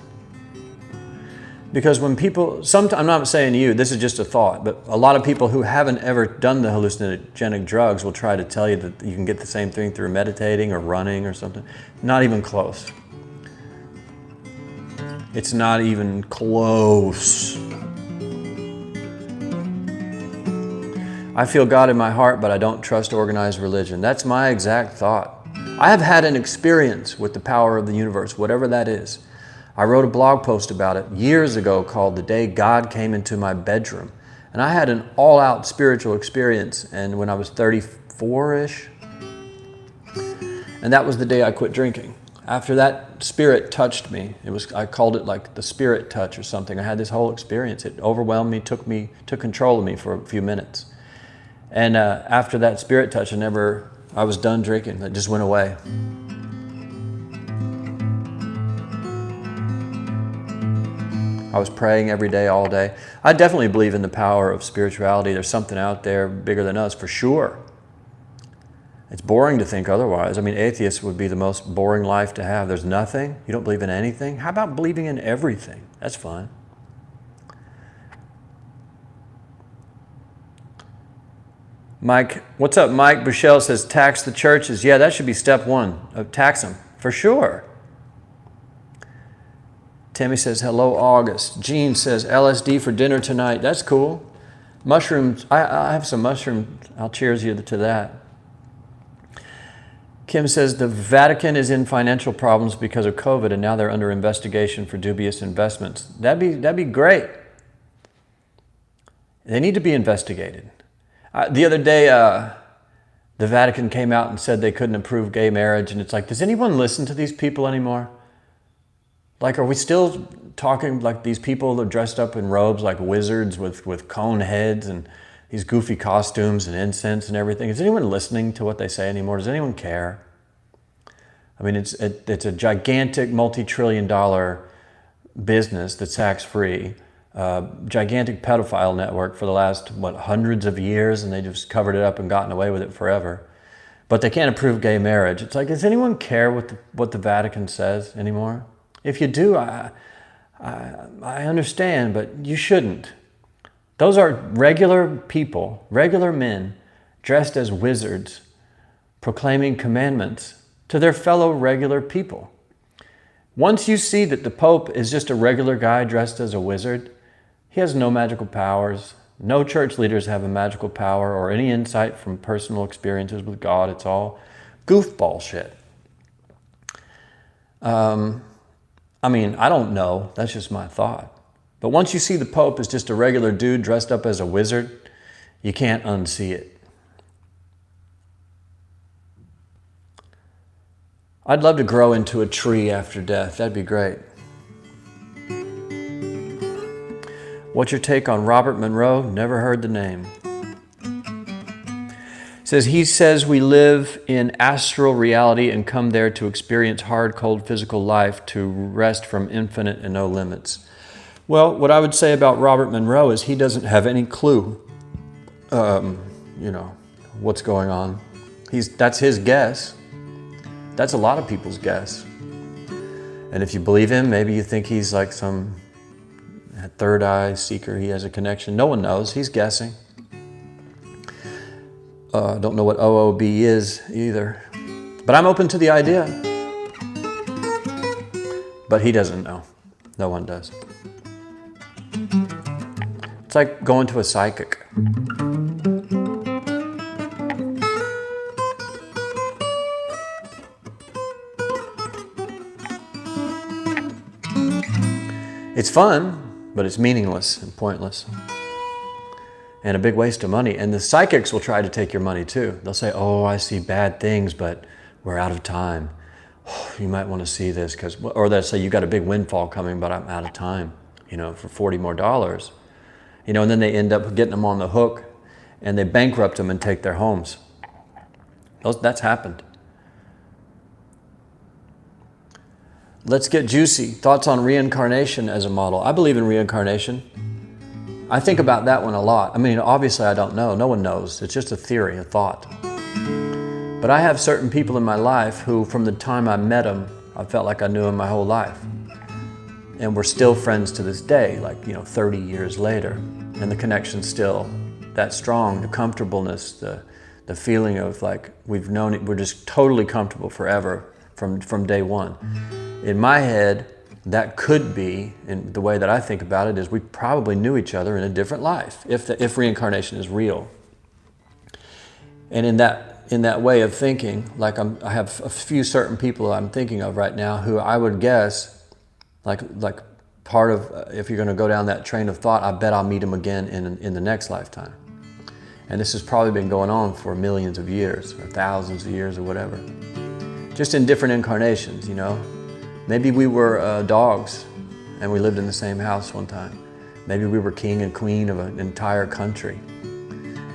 Because when people, I'm not saying you, this is just a thought, but a lot of people who haven't ever done the hallucinogenic drugs will try to tell you that you can get the same thing through meditating or running or something. Not even close. It's not even close. I feel God in my heart, but I don't trust organized religion. That's my exact thought. I have had an experience with the power of the universe, whatever that is. I wrote a blog post about it years ago called "The Day God Came Into My Bedroom." And I had an all-out spiritual experience, and when I was 34-ish, and that was the day I quit drinking. After that, spirit touched me. I called it like the spirit touch or something. I had this whole experience. It overwhelmed me, took control of me for a few minutes. And after that spirit touch, I was done drinking. It just went away. I was praying every day, all day. I definitely believe in the power of spirituality. There's something out there bigger than us, for sure. It's boring to think otherwise. I mean, atheists would be the most boring life to have. There's nothing. You don't believe in anything. How about believing in everything? That's fun. Mike, what's up, Mike? Bushell says, tax the churches. Yeah, that should be step one. Tax them, for sure. Tammy says, hello, August. Jean says, LSD for dinner tonight. That's cool. Mushrooms, I have some mushrooms. I'll cheers you to that. Kim says, the Vatican is in financial problems because of COVID, and now they're under investigation for dubious investments. That'd be great. They need to be investigated. The other day, the Vatican came out and said they couldn't approve gay marriage, and it's like, does anyone listen to these people anymore? Like, are we still talking like these people that are dressed up in robes like wizards with cone heads and these goofy costumes and incense and everything? Is anyone listening to what they say anymore? Does anyone care? I mean, it's a gigantic multi-trillion-dollar business that's tax-free, gigantic pedophile network for the last, hundreds of years, and they just covered it up and gotten away with it forever. But they can't approve gay marriage. It's like, does anyone care what the Vatican says anymore? If you do, I understand, but you shouldn't. Those are regular people, regular men, dressed as wizards, proclaiming commandments to their fellow regular people. Once you see that the Pope is just a regular guy dressed as a wizard, he has no magical powers. No church leaders have a magical power or any insight from personal experiences with God. It's all goofball shit. I mean, I don't know. That's just my thought. But once you see the Pope as just a regular dude dressed up as a wizard, you can't unsee it. I'd love to grow into a tree after death. That'd be great. What's your take on Robert Monroe? Never heard the name. He says we live in astral reality and come there to experience hard, cold physical life, to rest from infinite and no limits. Well, what I would say about Robert Monroe is he doesn't have any clue, what's going on. That's his guess. That's a lot of people's guess. And if you believe him, maybe you think he's like some third eye seeker. He has a connection. No one knows. He's guessing. Don't know what OOB is either. But I'm open to the idea. But he doesn't know. No one does. It's like going to a psychic. It's fun, but it's meaningless and pointless. And a big waste of money. And the psychics will try to take your money too. They'll say, oh, I see bad things, but we're out of time. Oh, you might want to see this, or they'll say, you got a big windfall coming, but I'm out of time, for $40 more. And then they end up getting them on the hook and they bankrupt them and take their homes. That's happened. Let's get juicy. Thoughts on reincarnation as a model. I believe in reincarnation. I think about that one a lot. I mean, obviously I don't know. No one knows. It's just a theory, a thought. But I have certain people in my life who, from the time I met them, I felt like I knew them my whole life. And we're still friends to this day, 30 years later. And the connection's still that strong, the comfortableness, the feeling of like we've known it, we're just totally comfortable forever from day one. In my head, that could be, in the way that I think about it, is we probably knew each other in a different life, if reincarnation is real. And in that way of thinking, I have a few certain people I'm thinking of right now who I would guess, like part of, if you're going to go down that train of thought, I bet I'll meet him again in the next lifetime. And this has probably been going on for millions of years, or thousands of years, or whatever. Just in different incarnations, you know. Maybe we were dogs, and we lived in the same house one time. Maybe we were king and queen of an entire country.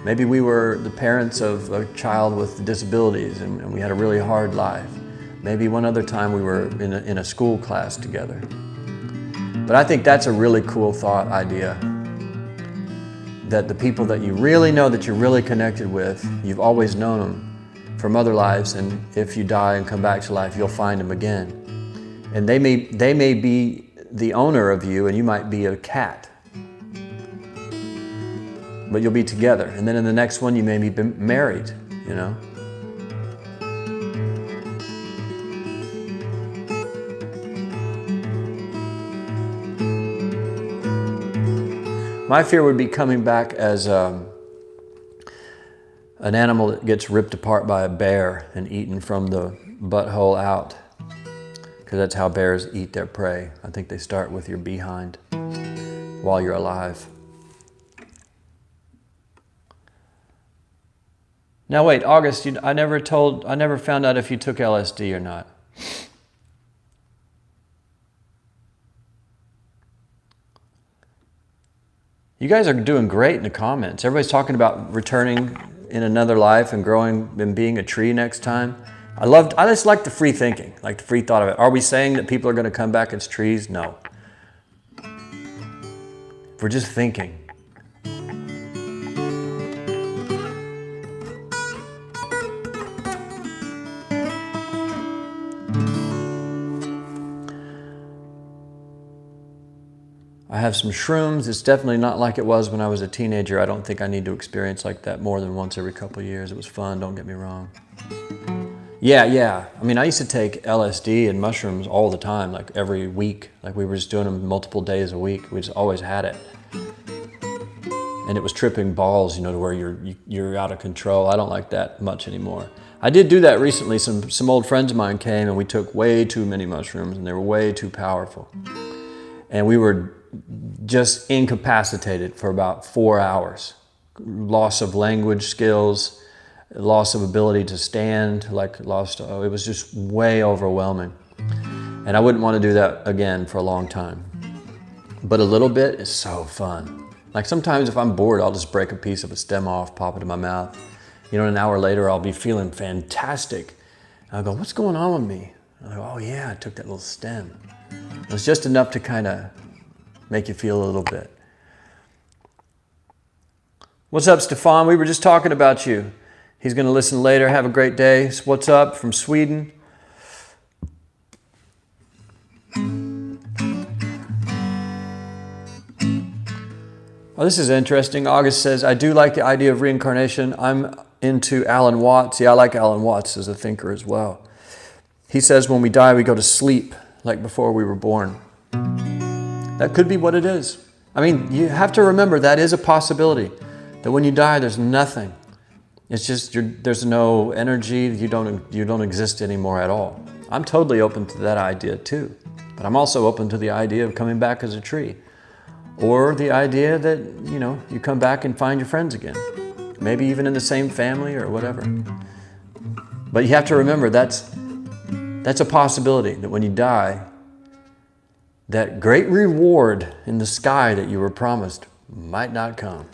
Maybe we were the parents of a child with disabilities, and we had a really hard life. Maybe one other time we were in a school class together. But I think that's a really cool thought idea, that the people that you really know, that you're really connected with, you've always known them from other lives, and if you die and come back to life, you'll find them again. And they may be the owner of you, and you might be a cat. But you'll be together. And then in the next one, you may be married, you know. My fear would be coming back as an animal that gets ripped apart by a bear and eaten from the butthole out. Because that's how bears eat their prey. I think they start with your behind while you're alive. Now wait, August, I never found out if you took LSD or not. You guys are doing great in the comments. Everybody's talking about returning in another life and growing and being a tree next time. I just like the free thinking, like the free thought of it. Are we saying that people are going to come back as trees? No. We're just thinking. I have some shrooms. It's definitely not like it was when I was a teenager. I don't think I need to experience like that more than once every couple of years. It was fun, don't get me wrong. Yeah. I mean, I used to take LSD and mushrooms all the time, like every week. Like we were just doing them multiple days a week. We just always had it. And it was tripping balls, you know, to where you're out of control. I don't like that much anymore. I did do that recently. Some old friends of mine came and we took way too many mushrooms and they were way too powerful. And we were just incapacitated for about 4 hours. Loss of language skills, loss of ability to stand, it was just way overwhelming. And I wouldn't want to do that again for a long time. But a little bit is so fun. Like sometimes if I'm bored, I'll just break a piece of a stem off, pop it in my mouth. You know, an hour later, I'll be feeling fantastic. And I'll go, what's going on with me? And I go, oh yeah, I took that little stem. It was just enough to kind of make you feel a little bit. What's up, Stefan? We were just talking about you. He's going to listen later. Have a great day. What's up from Sweden? Oh, this is interesting. August says, I do like the idea of reincarnation. I'm into Alan Watts. Yeah, I like Alan Watts as a thinker as well. He says when we die, we go to sleep like before we were born. That could be what it is. I mean, you have to remember that is a possibility. That when you die, there's nothing. It's just there's no energy. You don't exist anymore at all. I'm totally open to that idea too. But I'm also open to the idea of coming back as a tree, or the idea that you come back and find your friends again, maybe even in the same family or whatever. But you have to remember that's a possibility. That when you die, that great reward in the sky that you were promised might not come.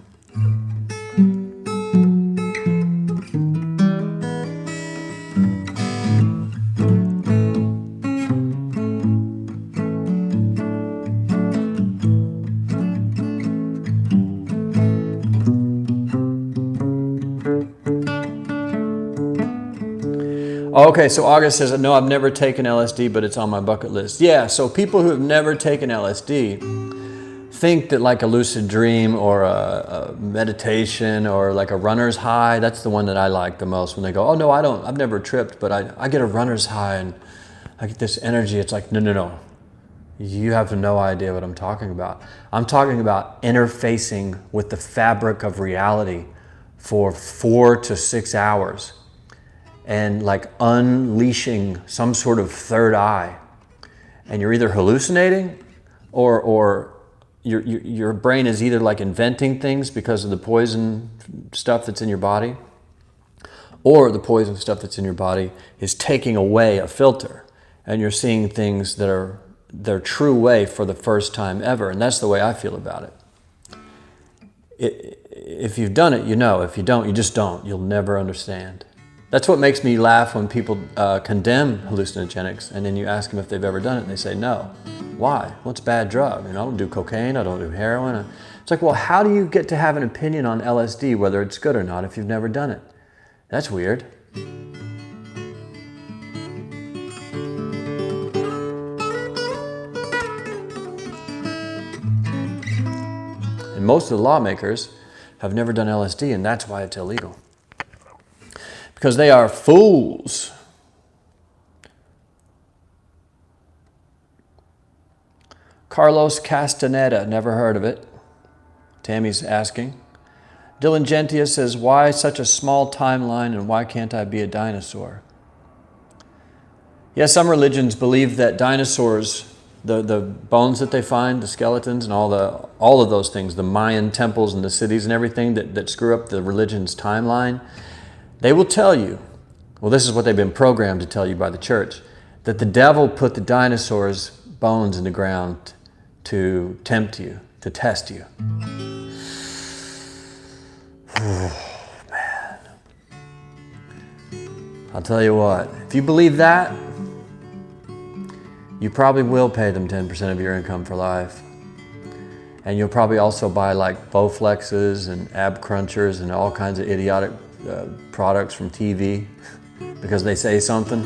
Okay, so August says, no, I've never taken LSD, but it's on my bucket list. Yeah, so people who have never taken LSD think that like a lucid dream or a meditation or like a runner's high, that's the one that I like the most, when they go, oh no, I've never tripped, but I get a runner's high and I get this energy. It's like, no. You have no idea what I'm talking about. I'm talking about interfacing with the fabric of reality for 4 to 6 hours. And like unleashing some sort of third eye. And you're either hallucinating or your brain is either like inventing things because of the poison stuff that's in your body, or the poison stuff that's in your body is taking away a filter, and you're seeing things that are their true way for the first time ever. And that's the way I feel about it. If you've done it, you know. If you don't, you just don't. You'll never understand. That's what makes me laugh when people condemn hallucinogenics, and then you ask them if they've ever done it, and they say no. Why? Well, it's a bad drug. I don't do cocaine, I don't do heroin. It's like, well, how do you get to have an opinion on LSD, whether it's good or not, if you've never done it? That's weird. And most of the lawmakers have never done LSD, and that's why it's illegal. Because they are fools. Carlos Castaneda, never heard of it. Tammy's asking. Dylan Gentia says, why such a small timeline and why can't I be a dinosaur? Yeah, some religions believe that dinosaurs, the bones that they find, the skeletons and all of those things, the Mayan temples and the cities and everything that screw up the religion's timeline, they will tell you, well, this is what they've been programmed to tell you by the church, that the devil put the dinosaurs' bones in the ground to tempt you, to test you. Oh, man. I'll tell you what, if you believe that, you probably will pay them 10% of your income for life. And you'll probably also buy like Bowflexes and ab crunchers and all kinds of idiotic products from TV because they say something.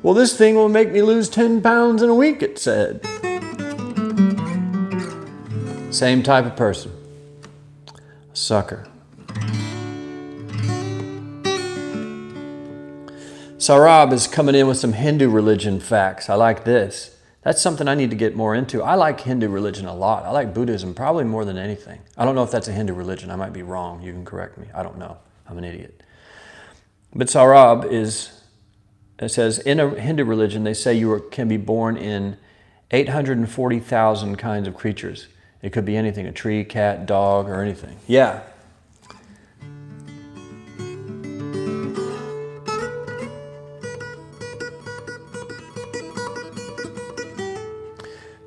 Well, this thing will make me lose 10 pounds in a week, it said. Same type of person. A sucker. Sarab is coming in with some Hindu religion facts. I like this. That's something I need to get more into. I like Hindu religion a lot. I like Buddhism probably more than anything. I don't know if that's a Hindu religion. I might be wrong. You can correct me. I don't know. I'm an idiot. But Sarab it says, in a Hindu religion, they say you can be born in 840,000 kinds of creatures. It could be anything, a tree, cat, dog, or anything. Yeah.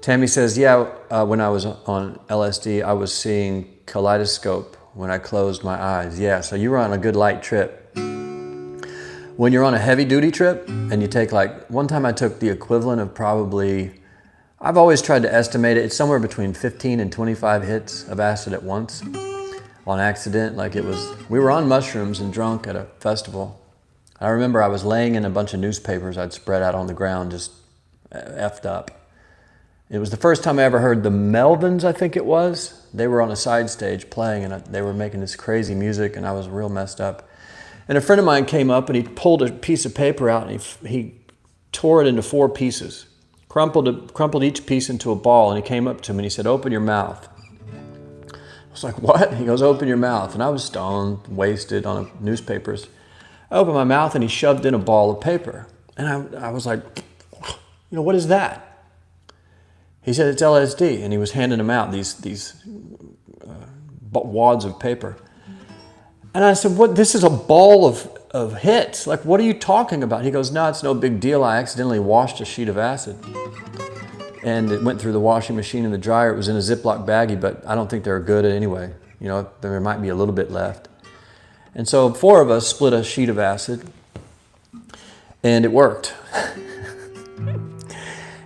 Tammy says, yeah, when I was on LSD, I was seeing kaleidoscope when I closed my eyes. Yeah, so you were on a good light trip. When you're on a heavy duty trip and you take one time I took the equivalent of probably, I've always tried to estimate it, it's somewhere between 15 and 25 hits of acid at once on accident. We were on mushrooms and drunk at a festival. I remember I was laying in a bunch of newspapers I'd spread out on the ground, just effed up. It was the first time I ever heard the Melvins, I think it was. They were on a side stage playing and they were making this crazy music and I was real messed up. And a friend of mine came up and he pulled a piece of paper out and he tore it into 4 pieces, crumpled each piece into a ball, and he came up to me and he said, open your mouth. I was like, what? He goes, open your mouth. And I was stoned, wasted on newspapers. I opened my mouth and he shoved in a ball of paper. And I was like, what is that? He said, it's LSD. And he was handing them out, these wads of paper. And I said, what? This is a ball of hits. What are you talking about? He goes, no, it's no big deal. I accidentally washed a sheet of acid. And it went through the washing machine and the dryer. It was in a Ziploc baggie, but I don't think they're good anyway. There might be a little bit left. And so 4 of us split a sheet of acid, and it worked.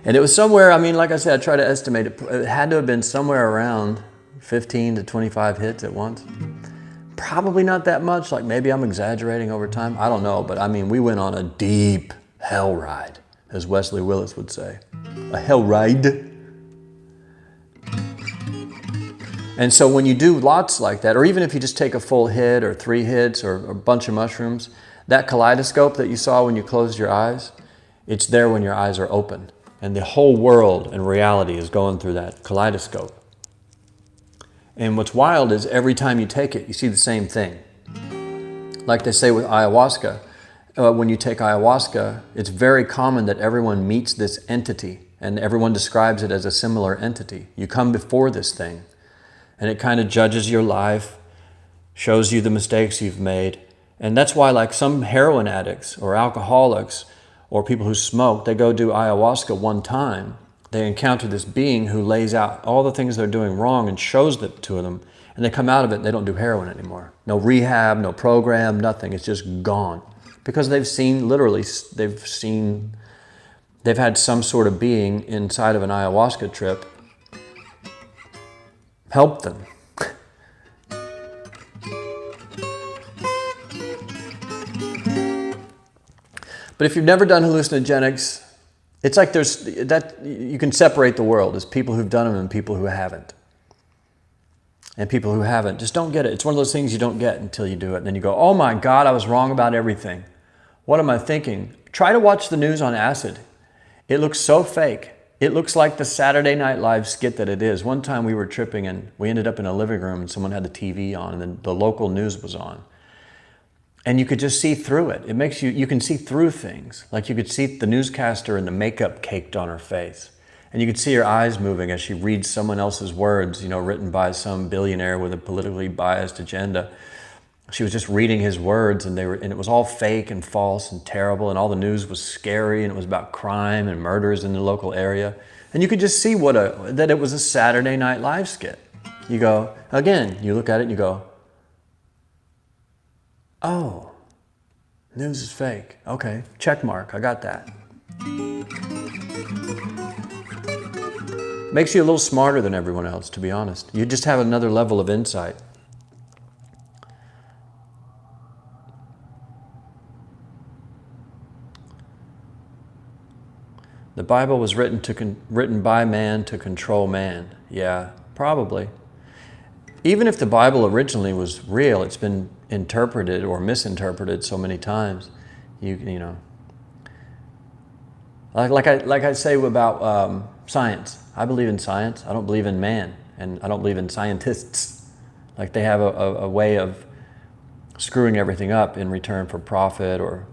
And it was somewhere, like I said, I tried to estimate it. It had to have been somewhere around 15 to 25 hits at once. Probably not that much, maybe I'm exaggerating over time. I don't know, but we went on a deep hell ride, as Wesley Willis would say. A hell ride. And so when you do lots like that, or even if you just take a full hit or 3 hits or a bunch of mushrooms, that kaleidoscope that you saw when you closed your eyes, it's there when your eyes are open. And the whole world and reality is going through that kaleidoscope. And what's wild is every time you take it, you see the same thing. Like they say with ayahuasca, when you take ayahuasca, it's very common that everyone meets this entity And everyone describes it as a similar entity. You come before this thing, and it kind of judges your life, shows you the mistakes you've made. And that's why, like, some heroin addicts or alcoholics or people who smoke, they go do ayahuasca one time. They encounter this being who lays out all the things they're doing wrong and shows it to them. And they come out of it and they don't do heroin anymore. No rehab, no program, nothing. It's just gone. Because they've seen, literally, they've had some sort of being inside of an ayahuasca trip help them. But if you've never done hallucinogenics, it's like you can separate the world as people who've done them and people who haven't. And people who haven't just don't get it. It's one of those things you don't get until you do it. And then you go, oh my God, I was wrong about everything. What am I thinking? Try to watch the news on acid. It looks so fake. It looks like the Saturday Night Live skit that it is. One time we were tripping and we ended up in a living room and someone had the TV on and then the local news was on. And you could just see through it. It makes you can see through things. Like you could see the newscaster and the makeup caked on her face. And you could see her eyes moving as she reads someone else's words, written by some billionaire with a politically biased agenda. She was just reading his words and it was all fake and false and terrible and all the news was scary and it was about crime and murders in the local area. And you could just see that it was a Saturday Night Live skit. You go, again, you look at it and you go, oh, news is fake. Okay, check mark, I got that. Makes you a little smarter than everyone else, to be honest. You just have another level of insight. The Bible was written by man to control man. Yeah, probably. Even if the Bible originally was real, it's been interpreted or misinterpreted so many times. Like I say about science. I believe in science. I don't believe in man, and I don't believe in scientists. Like they have a way of screwing everything up in return for profit or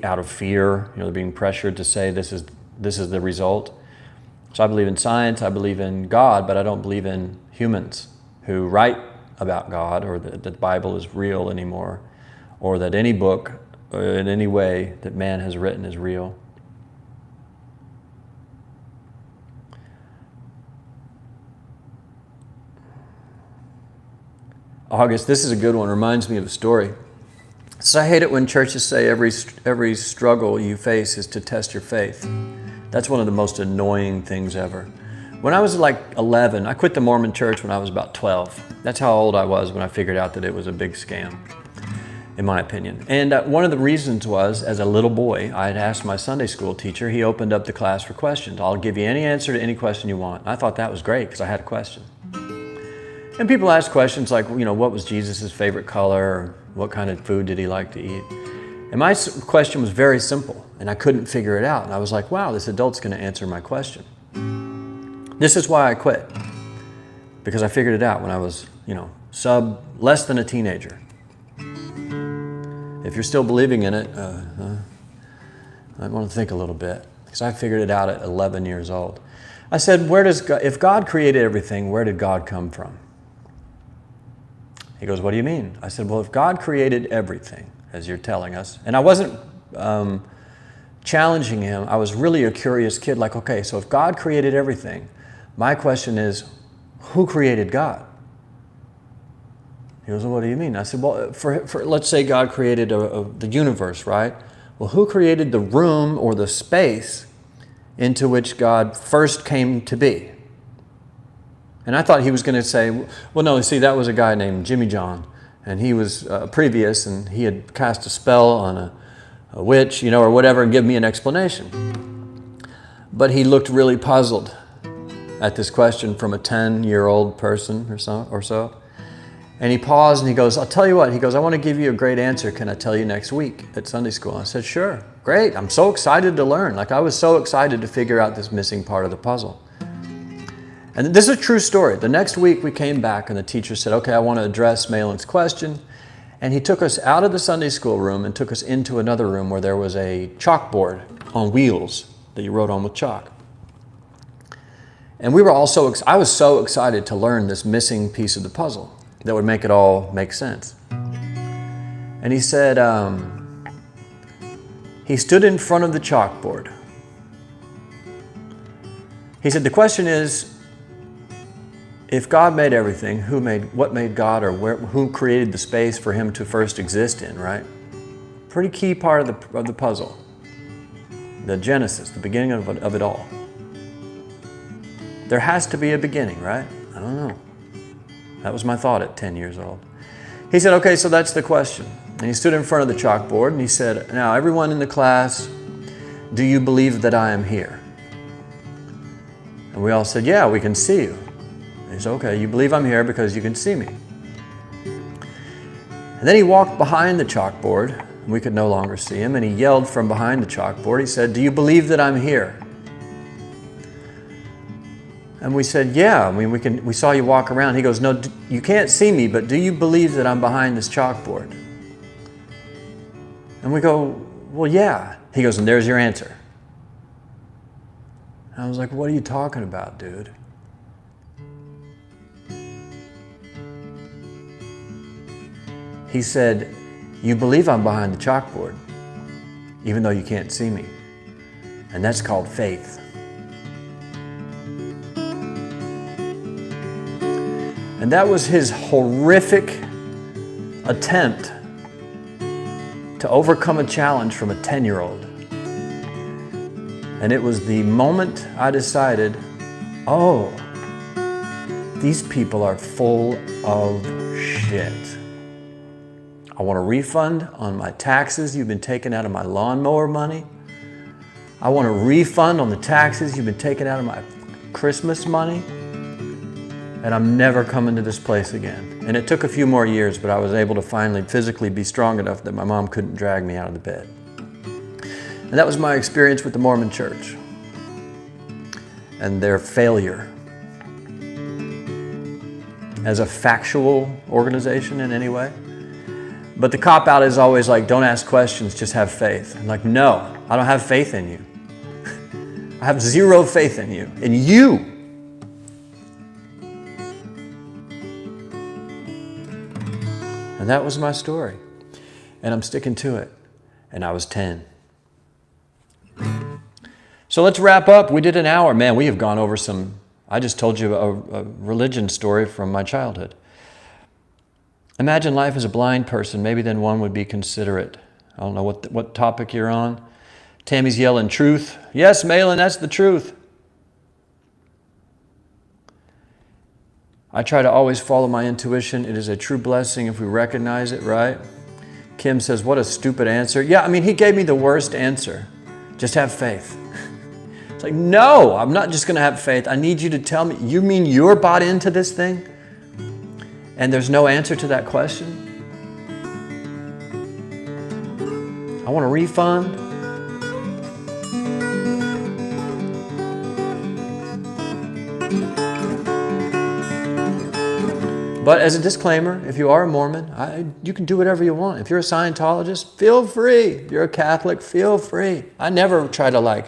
out of fear. They're being pressured to say this is the result. So I believe in science. I believe in God, but I don't believe in humans who write about God or that the Bible is real anymore, or that any book or in any way that man has written is real. August, this is a good one. Reminds me of a story. So I hate it when churches say every struggle you face is to test your faith. That's one of the most annoying things ever. When I was like 11, I quit the Mormon church when I was about 12. That's how old I was when I figured out that it was a big scam, in my opinion. And one of the reasons was, as a little boy, I had asked my Sunday school teacher, he opened up the class for questions. I'll give you any answer to any question you want. I thought that was great because I had a question. And people ask questions like, what was Jesus' favorite color? Or what kind of food did he like to eat? And my question was very simple, and I couldn't figure it out. And I was like, wow, this adult's going to answer my question. This is why I quit, because I figured it out when I was, less than a teenager. If you're still believing in it, I want to think a little bit, because I figured it out at 11 years old. I said, if God created everything, where did God come from? He goes, what do you mean? I said, well, if God created everything, as you're telling us, and I wasn't challenging him, I was really a curious kid, like, okay, so if God created everything, my question is, who created God? He goes, well, what do you mean? I said, well, for let's say God created the universe, right? Well, who created the room or the space into which God first came to be? And I thought he was going to say, well, no, see, that was a guy named Jimmy John, and he was previous, and he had cast a spell on a witch, or whatever, and give me an explanation. But he looked really puzzled at this question from a 10-year-old person or so. And he paused and he goes, I'll tell you what. He goes, I want to give you a great answer. Can I tell you next week at Sunday school? I said, sure, great. I'm so excited to learn. Like I was so excited to figure out this missing part of the puzzle. And this is a true story. The next week we came back and the teacher said, okay, I want to address Malan's question. And he took us out of the Sunday school room and took us into another room where there was a chalkboard on wheels that you wrote on with chalk. And I was so excited to learn this missing piece of the puzzle that would make it all make sense. And he said, he stood in front of the chalkboard. He said, the question is, if God made everything, what made God, or who created the space for him to first exist in, right? Pretty key part of the puzzle. The Genesis, the beginning of it all. There has to be a beginning, right? I don't know. That was my thought at 10 years old. He said, okay, so that's the question. And he stood in front of the chalkboard and he said, now everyone in the class, do you believe that I am here? And we all said, yeah, we can see you. And he said, okay, you believe I'm here because you can see me. And then he walked behind the chalkboard, and we could no longer see him, and he yelled from behind the chalkboard. He said, do you believe that I'm here? And we said, yeah, I mean, we saw you walk around. He goes, no, you can't see me, but do you believe that I'm behind this chalkboard? And we go, well, yeah. He goes, and there's your answer. And I was like, what are you talking about, dude? He said, you believe I'm behind the chalkboard, even though you can't see me. And that's called faith. And that was his horrific attempt to overcome a challenge from a 10-year-old. And it was the moment I decided, oh, these people are full of shit. I want a refund on my taxes you've been taking out of my lawnmower money. I want a refund on the taxes you've been taking out of my Christmas money. And I'm never coming to this place again. And it took a few more years, but I was able to finally physically be strong enough that my mom couldn't drag me out of the bed. And that was my experience with the Mormon Church and their failure as a factual organization in any way. But the cop-out is always like, don't ask questions, just have faith. I'm like, no, I don't have faith in you. I have zero faith in you. In you. And that was my story. And I'm sticking to it. And I was 10. So let's wrap up. We did an hour. Man, we have gone over I just told you a religion story from my childhood. Imagine life as a blind person. Maybe then one would be considerate. I don't know what topic you're on. Tammy's yelling, truth. Yes, Malan, that's the truth. I try to always follow my intuition. It is a true blessing if we recognize it, right? Kim says, what a stupid answer. Yeah, I mean, he gave me the worst answer. Just have faith. It's like, no, I'm not just going to have faith. I need you to tell me, you mean you're bought into this thing? And there's no answer to that question? I want a refund. But as a disclaimer, if you are a Mormon, you can do whatever you want. If you're a Scientologist, feel free. If you're a Catholic, feel free. I never try to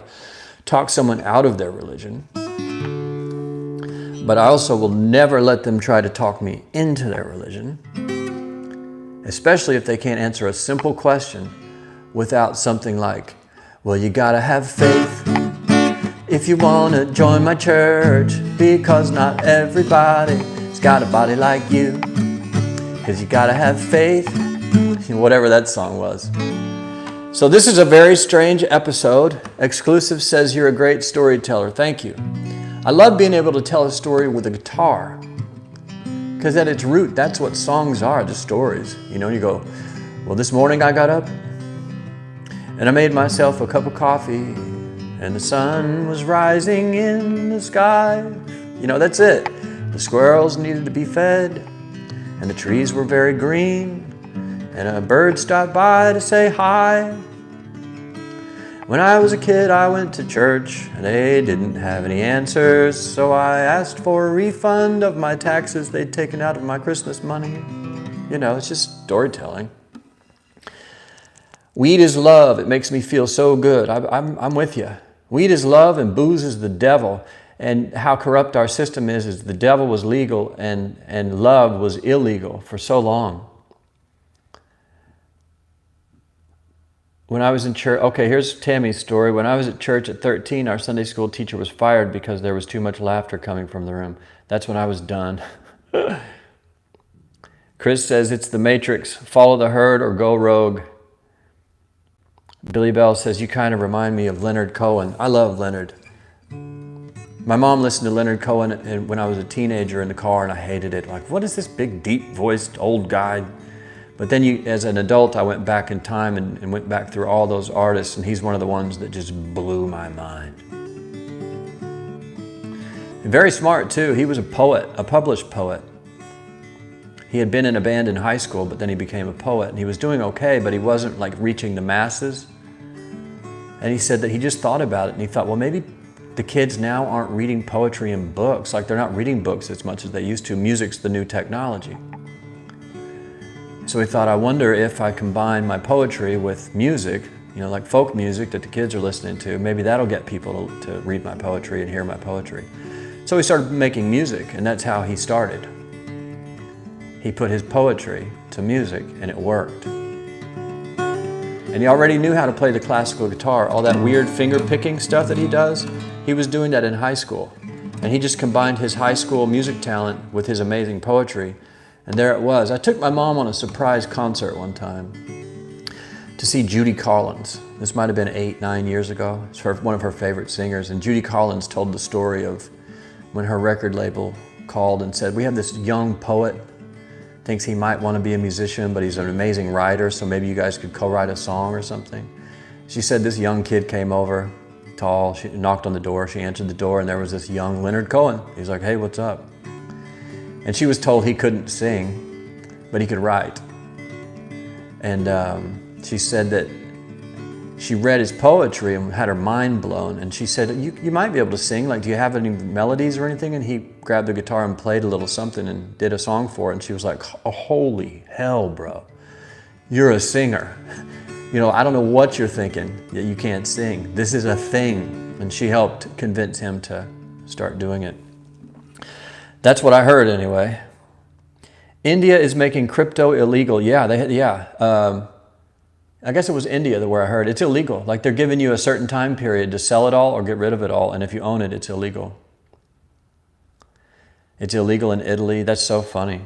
talk someone out of their religion. But I also will never let them try to talk me into their religion, especially if they can't answer a simple question without something like, well, you gotta have faith if you wanna join my church, because not everybody's got a body like you, because you gotta have faith, whatever that song was. So this is a very strange episode. Exclusive says you're a great storyteller. Thank you. I love being able to tell a story with a guitar, because at its root, that's what songs are, the stories. You know, you go, well, this morning I got up and I made myself a cup of coffee and the sun was rising in the sky. You know, that's it. The squirrels needed to be fed and the trees were very green and a bird stopped by to say hi. When I was a kid, I went to church and they didn't have any answers, so I asked for a refund of my taxes they'd taken out of my Christmas money. You know, it's just storytelling. Weed is love. It makes me feel so good. I'm with you. Weed is love and booze is the devil. And how corrupt our system is the devil was legal and love was illegal for so long. When I was in church, okay, here's Tammy's story. When I was at church at 13, our Sunday school teacher was fired because there was too much laughter coming from the room. That's when I was done. Chris says it's the Matrix. Follow the herd or go rogue. Billy Bell says, you kind of remind me of Leonard Cohen. I love Leonard. My mom listened to Leonard Cohen when I was a teenager in the car, and I hated it. Like, what is this big, deep-voiced old guy? But then as an adult, I went back in time and went back through all those artists, and he's one of the ones that just blew my mind. And very smart, too. He was a poet, a published poet. He had been in a band in high school, but then he became a poet, and he was doing okay, but he wasn't like reaching the masses. And he said that he just thought about it, and he thought, well, maybe the kids now aren't reading poetry in books. Like, they're not reading books as much as they used to. Music's the new technology. So he thought, I wonder if I combine my poetry with music, you know, like folk music that the kids are listening to, maybe that'll get people to read my poetry and hear my poetry. So he started making music, and that's how he started. He put his poetry to music, and it worked. And he already knew how to play the classical guitar. All that weird finger-picking stuff that he does, he was doing that in high school. And he just combined his high school music talent with his amazing poetry, and there it was. I took my mom on a surprise concert one time to see Judy Collins. This might have been 8, 9 years ago. It's one of her favorite singers, and Judy Collins told the story of when her record label called and said, we have this young poet, thinks he might want to be a musician, but he's an amazing writer, so maybe you guys could co-write a song or something. She said this young kid came over, tall, she knocked on the door, she answered the door, and there was this young Leonard Cohen. He's like, hey, what's up? And she was told he couldn't sing, but he could write. And she said that she read his poetry and had her mind blown, and she said, you might be able to sing, like, do you have any melodies or anything? And he grabbed the guitar and played a little something and did a song for her, and she was like, oh, holy hell, bro, you're a singer. You know, I don't know what you're thinking that you can't sing. This is a thing. And she helped convince him to start doing it. That's what I heard anyway. India is making crypto illegal. Yeah, I guess it was India where I heard it's illegal. Like, they're giving you a certain time period to sell it all or get rid of it all. And if you own it, it's illegal. It's illegal in Italy. That's so funny.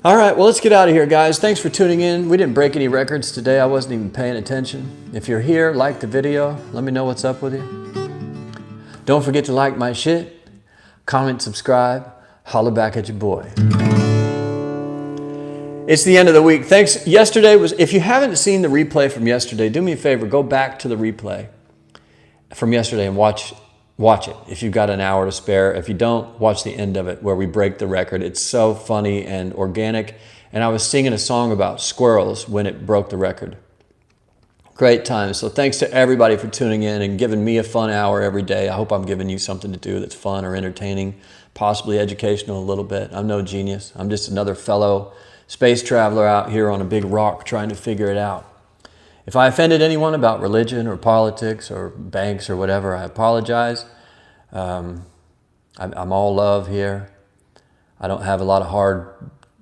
All right, well, let's get out of here, guys. Thanks for tuning in. We didn't break any records today. I wasn't even paying attention. If you're here, like the video. Let me know what's up with you. Don't forget to like my shit. Comment, subscribe. Holler back at your boy. It's the end of the week. Thanks. Yesterday was, if you haven't seen the replay from yesterday, do me a favor, go back to the replay from yesterday and watch it if you've got an hour to spare. If you don't, watch the end of it where we break the record. It's so funny and organic. And I was singing a song about squirrels when it broke the record. Great time. So thanks to everybody for tuning in and giving me a fun hour every day. I hope I'm giving you something to do that's fun or entertaining, possibly educational a little bit. I'm no genius. I'm just another fellow space traveler out here on a big rock trying to figure it out. If I offended anyone about religion or politics or banks or whatever, I apologize. I'm all love here. I don't have a lot of hard,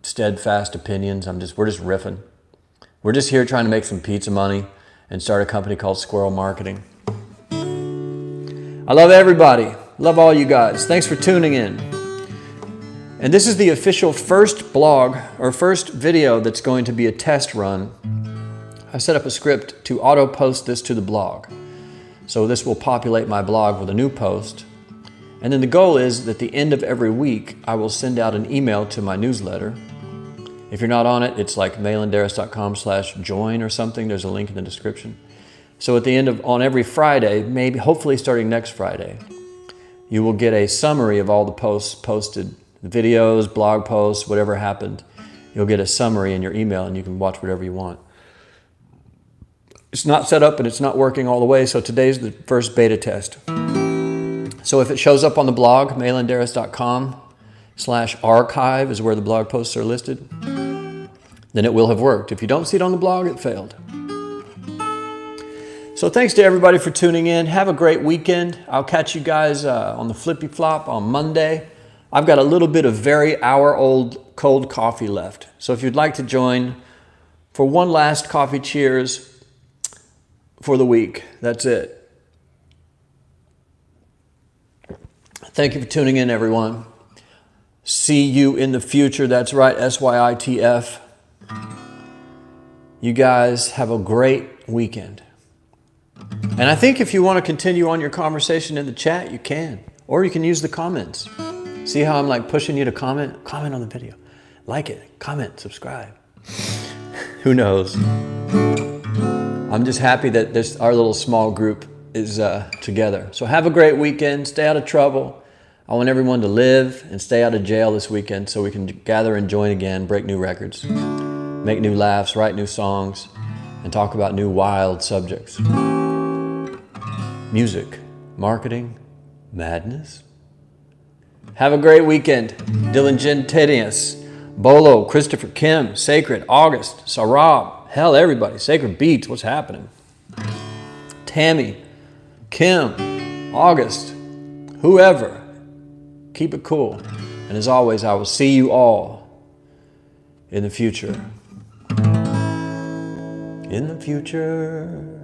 steadfast opinions. We're just riffing. We're just here trying to make some pizza money and start a company called Squirrel Marketing. I love everybody. Love all you guys. Thanks for tuning in. And this is the official first blog or first video that's going to be a test run. I set up a script to auto post this to the blog. So this will populate my blog with a new post. And then the goal is that at the end of every week, I will send out an email to my newsletter. If you're not on it, it's like malandarras.com/join or something. There's a link in the description. So at the end of, on every Friday, maybe hopefully starting next Friday, you will get a summary of all the posts posted. Videos, blog posts, whatever happened, you'll get a summary in your email and you can watch whatever you want. It's not set up and it's not working all the way, so today's the first beta test. So if it shows up on the blog, malandarras.com/archive is where the blog posts are listed, then it will have worked. If you don't see it on the blog, it failed. So thanks to everybody for tuning in. Have a great weekend. I'll catch you guys on the Flippy Flop on Monday. I've got a little bit of very hour-old cold coffee left. So if you'd like to join for one last coffee cheers for the week, that's it. Thank you for tuning in, everyone. See you in the future. That's right, SYITF. You guys have a great weekend. And I think if you want to continue on your conversation in the chat, you can. Or you can use the comments. See how I'm like pushing you to comment? Comment on the video. Like it, comment, subscribe. Who knows? I'm just happy that our little small group is together. So have a great weekend. Stay out of trouble. I want everyone to live and stay out of jail this weekend so we can gather and join again, break new records, make new laughs, write new songs, and talk about new wild subjects. Music, marketing, madness. Have a great weekend. Dylan Gentenius, Bolo, Christopher Kim, Sacred, August, Sarab, hell, everybody. Sacred Beats, what's happening? Tammy, Kim, August, whoever. Keep it cool. And as always, I will see you all in the future. In the future.